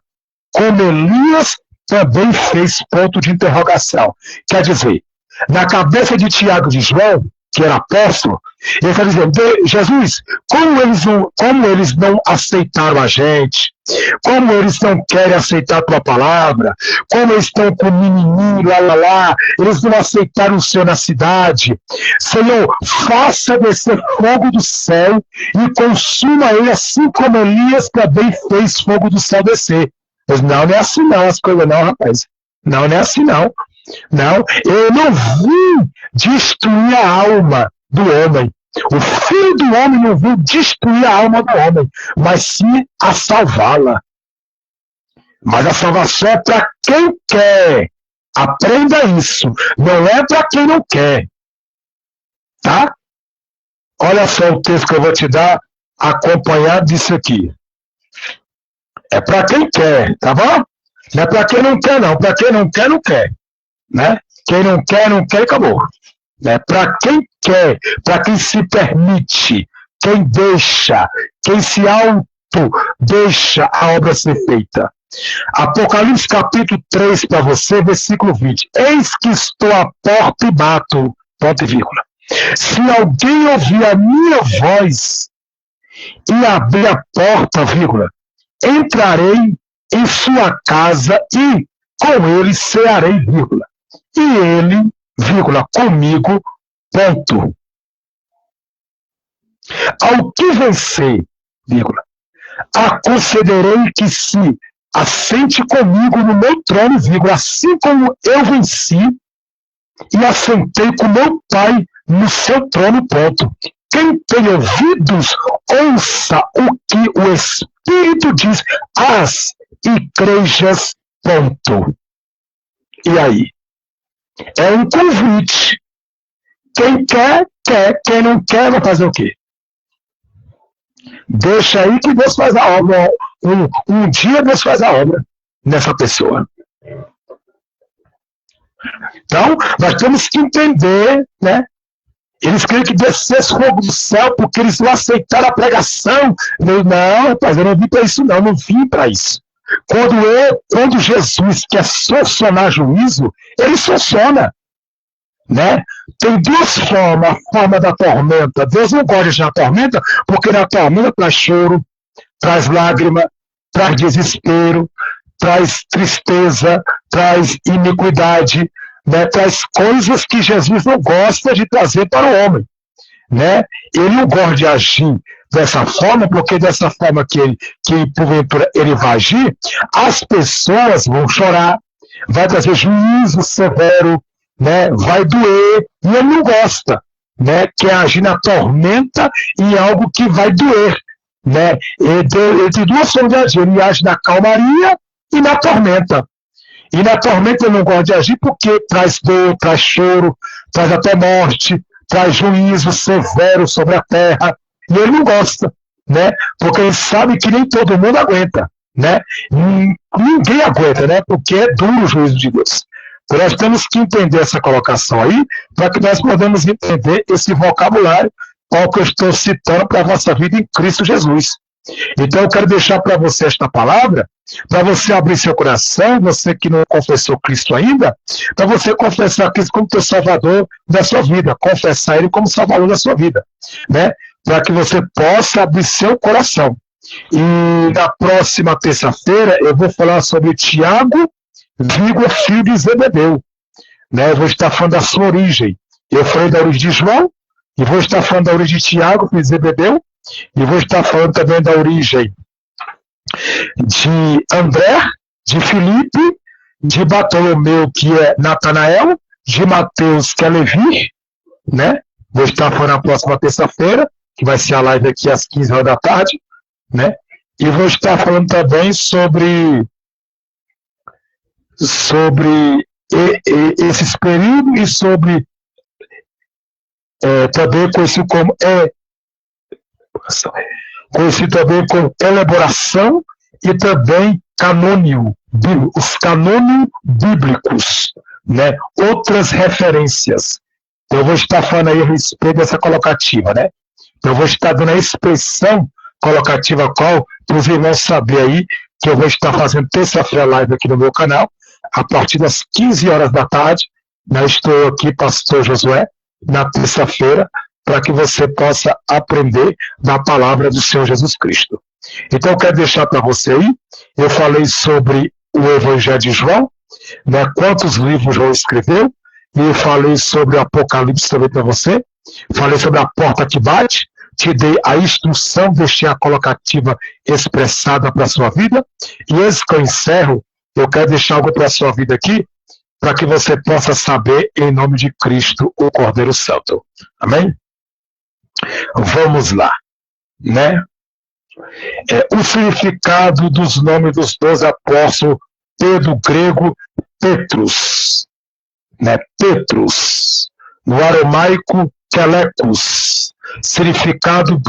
como Elias também fez, ponto de interrogação. Quer dizer, na cabeça de Tiago e de João, que era apóstolo, ele está dizendo, Jesus, como eles não aceitaram a gente, como eles não querem aceitar a tua palavra, como eles estão com mimimi, eles não aceitaram o Senhor na cidade. Senhor, faça descer fogo do céu e consuma ele, assim como Elias também fez fogo do céu descer. Mas não é assim não as coisas não, rapaz. Não é assim não. Não, eu não vim destruir a alma do homem. O Filho do Homem não veio destruir a alma do homem, mas sim a salvá-la. Mas a salvação é para quem quer Aprenda isso. Não é para quem não quer. Tá? Olha só o texto que eu vou te dar acompanhado disso aqui. É para quem quer, tá bom? Não é para quem não quer, não. Para quem não quer, não quer. Né? Quem não quer, não quer e acabou. Né? Para quem quer, para quem se permite, quem deixa, quem se deixa a obra ser feita. Apocalipse capítulo 3 para você, versículo 20. Eis que estou à porta e bato, ponto e vírgula. Se alguém ouvir a minha voz e abrir a porta, vírgula, entrarei em sua casa e com ele cearei, vírgula. E ele, vírgula, comigo, ponto. Ao que vencer, vírgula, concederei que se assente comigo no meu trono, vírgula, assim como eu venci e assentei com meu Pai no seu trono, ponto. Quem tem ouvidos, ouça o que o Espírito diz às igrejas, ponto. E aí? É um convite. Quem quer, quer. Quem não quer, vai fazer o quê? Deixa aí que Deus faz a obra. Um dia Deus faz a obra nessa pessoa. Então, nós temos que entender, né? Eles queriam que descesse fogo do céu porque eles não aceitaram a pregação. Não, rapaz, eu não vim para isso, não vim para isso. Quando Jesus quer solucionar juízo, ele soluciona. Né? Tem duas formas, a forma da tormenta. Deus não gosta de na tormenta, porque na tormenta traz choro, traz lágrima, traz desespero, traz tristeza, traz iniquidade, né? Traz coisas que Jesus não gosta de trazer para o homem. Né? Ele não gosta de agir dessa forma, porque dessa forma que porventura ele vai agir, as pessoas vão chorar, vai trazer juízo severo, né? Vai doer, e ele não gosta, né? Quer agir na tormenta em algo que vai doer, né? Ele tem duas formas de agir, ele age na calmaria e na tormenta. E na tormenta ele não gosta de agir porque traz dor, traz choro, traz até morte, traz juízo severo sobre a terra, e ele não gosta, né? Porque ele sabe que nem todo mundo aguenta, né? Ninguém aguenta, né? Porque é duro o juízo de Deus. Então nós temos que entender essa colocação aí, para que nós podemos entender esse vocabulário ao que eu estou citando para a nossa vida em Cristo Jesus. Então eu quero deixar para você esta palavra, para você abrir seu coração, você que não confessou Cristo ainda, para você confessar Cristo como teu Salvador da sua vida, confessar Ele como Salvador da sua vida, né? Para que você possa abrir seu coração. E na próxima terça-feira eu vou falar sobre Tiago, filho de Zebedeu, né? Eu vou estar falando da sua origem. Eu falei da origem de João, e vou estar falando da origem de Tiago, filho de Zebedeu, e vou estar falando também da origem de André, de Filipe, de Bartolomeu, que é Natanael, de Mateus, que é Levi, né? Vou estar falando na próxima terça-feira, que vai ser a live aqui às 15 horas da tarde, né? E vou estar falando também sobre esses períodos e sobre também conhecido também como elaboração e também canônio, os canônios bíblicos, né? Outras referências. Então, eu vou estar falando aí a respeito dessa colocativa, né? Então, eu vou estar dando a expressão colocativa qual, para os irmãos saberem aí, que eu vou estar fazendo terça-feira live aqui no meu canal, a partir das 15 horas da tarde, né? Estou aqui, pastor Josué, na terça-feira, para que você possa aprender da palavra do Senhor Jesus Cristo. Então, eu quero deixar para você aí, eu falei sobre o Evangelho de João, né, quantos livros João escreveu, e eu falei sobre o Apocalipse também para você, falei sobre a porta que bate, te dei a instrução, deixei a colocativa expressada para a sua vida, e antes que eu encerro, eu quero deixar algo para a sua vida aqui, para que você possa saber, em nome de Cristo, o Cordeiro Santo. Amém? Vamos lá, né? O significado dos nomes dos 12 apóstolos, Pedro, grego, Petrus, né? Petrus, no aramaico, Kelecos, significado,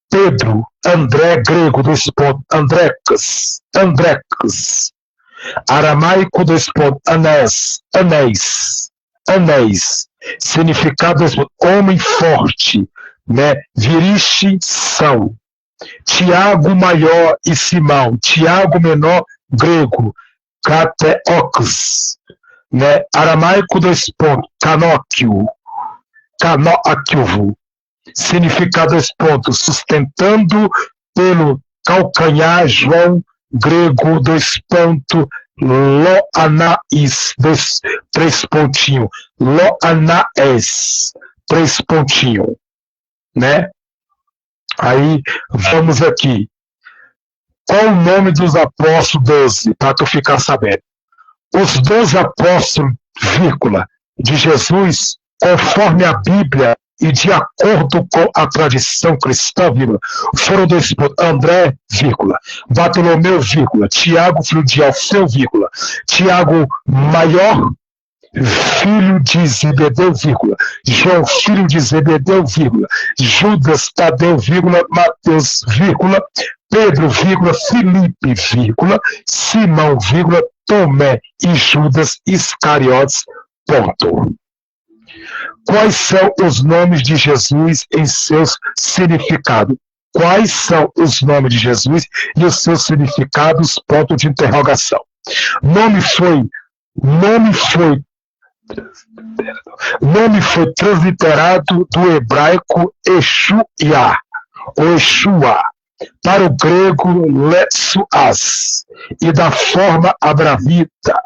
Pedro, André, grego, Andrecas, aramaico, anéis, significado, homem forte, né? Virichição. Tiago maior e Simão, Tiago menor, grego, Cateox, né? Aramaico, canóquio, significado, sustentando pelo calcanhar, João, grego, loanais, loanaes, né? Aí, vamos aqui. Qual o nome dos apóstolos 12, para tu ficar sabendo? Os 12 apóstolos, de Jesus, conforme a Bíblia e de acordo com a tradição cristã, foram 2 pontos. André, Bartolomeu, Tiago, filho de Alfeu, Tiago maior, filho de Zebedeu, João, filho de Zebedeu, Judas, Tadeu, Mateus, Pedro, Filipe, Simão, Tomé e Judas Iscariotes, ponto. Quais são os nomes de Jesus em seus significados? Quais são os nomes de Jesus e os seus significados? Ponto de interrogação. Nome foi transliterado do hebraico Exuá, ou Exua, para o grego Letsuas, e da forma abravita,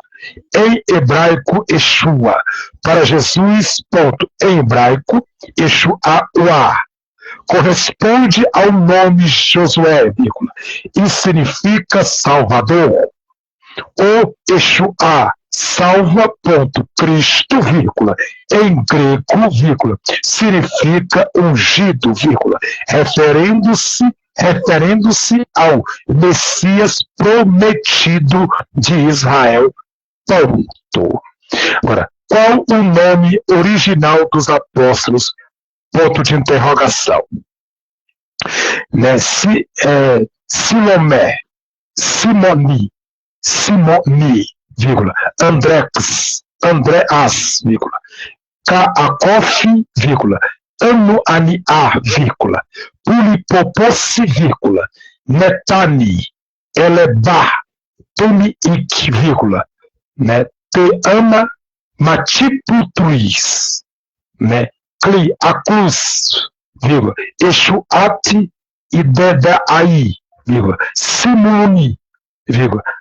em hebraico Exua, para Jesus, ponto, em hebraico Exuá, corresponde ao nome Josué, e significa Salvador. O Exuá, salva, ponto, Cristo, em grego, significa ungido, referindo-se ao Messias prometido de Israel, ponto. Agora, qual o nome original dos apóstolos? Ponto de interrogação. Né? Silomé, Simoni, Andreas, Kaakof, Anuaniá, Pulipoposi, Netani, Eleba, Tomiik, né? Teama, Matiputruis, né? Cliacus, Exuati e Dedaai, Simoni,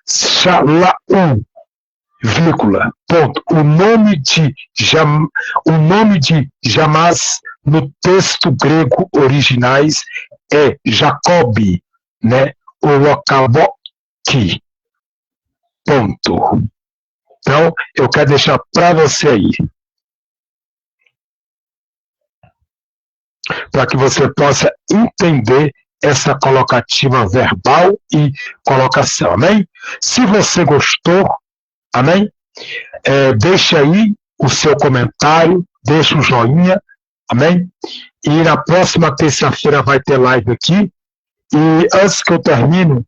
Shalaú, ponto. O nome de Jamás no texto grego originais é Jacob, né? O Locaboki, ponto. Então, eu quero deixar para você aí, para que você possa entender essa colocativa verbal e colocação, amém? Se você gostou, amém? Deixa aí o seu comentário, deixa um joinha, amém? E na próxima terça-feira vai ter live aqui. E antes que eu termine,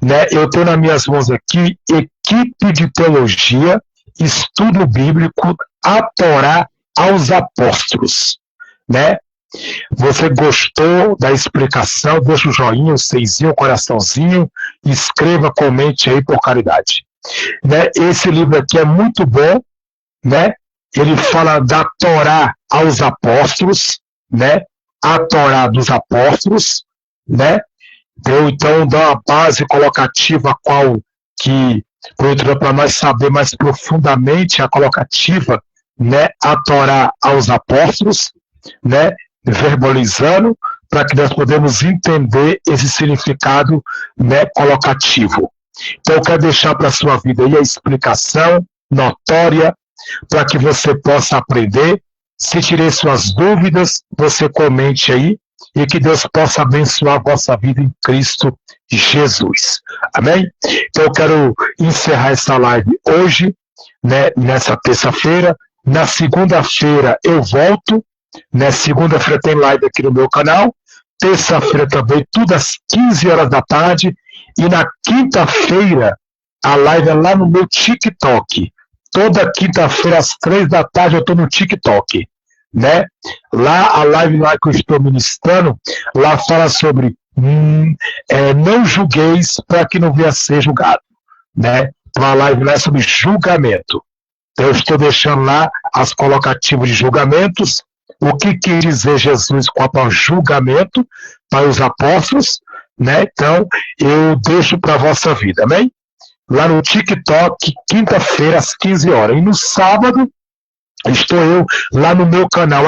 né, eu tenho nas minhas mãos aqui, Equipe de Teologia, Estudo Bíblico, a Torá aos Apóstolos, né? Você gostou da explicação? Deixa o joinha, o seisinho, o coraçãozinho, escreva, comente aí por caridade. Né? Esse livro aqui é muito bom, né? Ele fala da Torá aos Apóstolos, né? A Torá dos Apóstolos, né? Então dá uma base colocativa qual que para nós saber mais profundamente a colocativa, né? A Torá aos Apóstolos, né? Verbalizando, para que nós podemos entender esse significado, né, colocativo. Então, eu quero deixar para a sua vida aí a explicação notória, para que você possa aprender. Se tiver suas dúvidas, você comente aí, e que Deus possa abençoar a vossa vida em Cristo Jesus. Amém? Então, eu quero encerrar essa live hoje, né, nessa terça-feira. Na segunda-feira eu volto, né, segunda-feira tem live aqui no meu canal, terça-feira também, tudo às 15 horas da tarde, e na quinta-feira a live é lá no meu TikTok. Toda quinta-feira às 3 da tarde eu estou no TikTok, né? Lá a live lá que eu estou ministrando, lá fala sobre não julgueis para que não venha a ser julgado, né? Então a live lá é sobre julgamento. Então eu estou deixando lá as colocativas de julgamentos, o que quer dizer Jesus quanto ao julgamento para os apóstolos, né? Então eu deixo para a vossa vida, amém? Lá no TikTok, quinta-feira às 15 horas. E no sábado, estou eu lá no meu canal,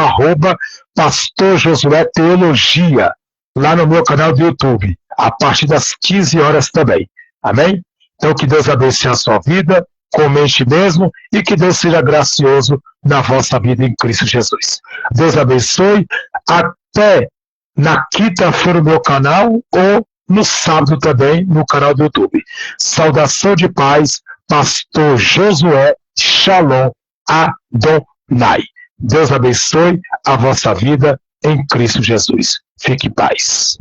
@Pastor Josué Teologia, lá no meu canal do YouTube, a partir das 15 horas também. Amém? Então que Deus abençoe a sua vida, comente mesmo, e que Deus seja gracioso na vossa vida em Cristo Jesus. Deus abençoe. Até na quinta-feira no meu canal, ou no sábado também no canal do YouTube. Saudação de paz, Pastor Josué Shalom Adonai. Deus abençoe a vossa vida em Cristo Jesus. Fique em paz.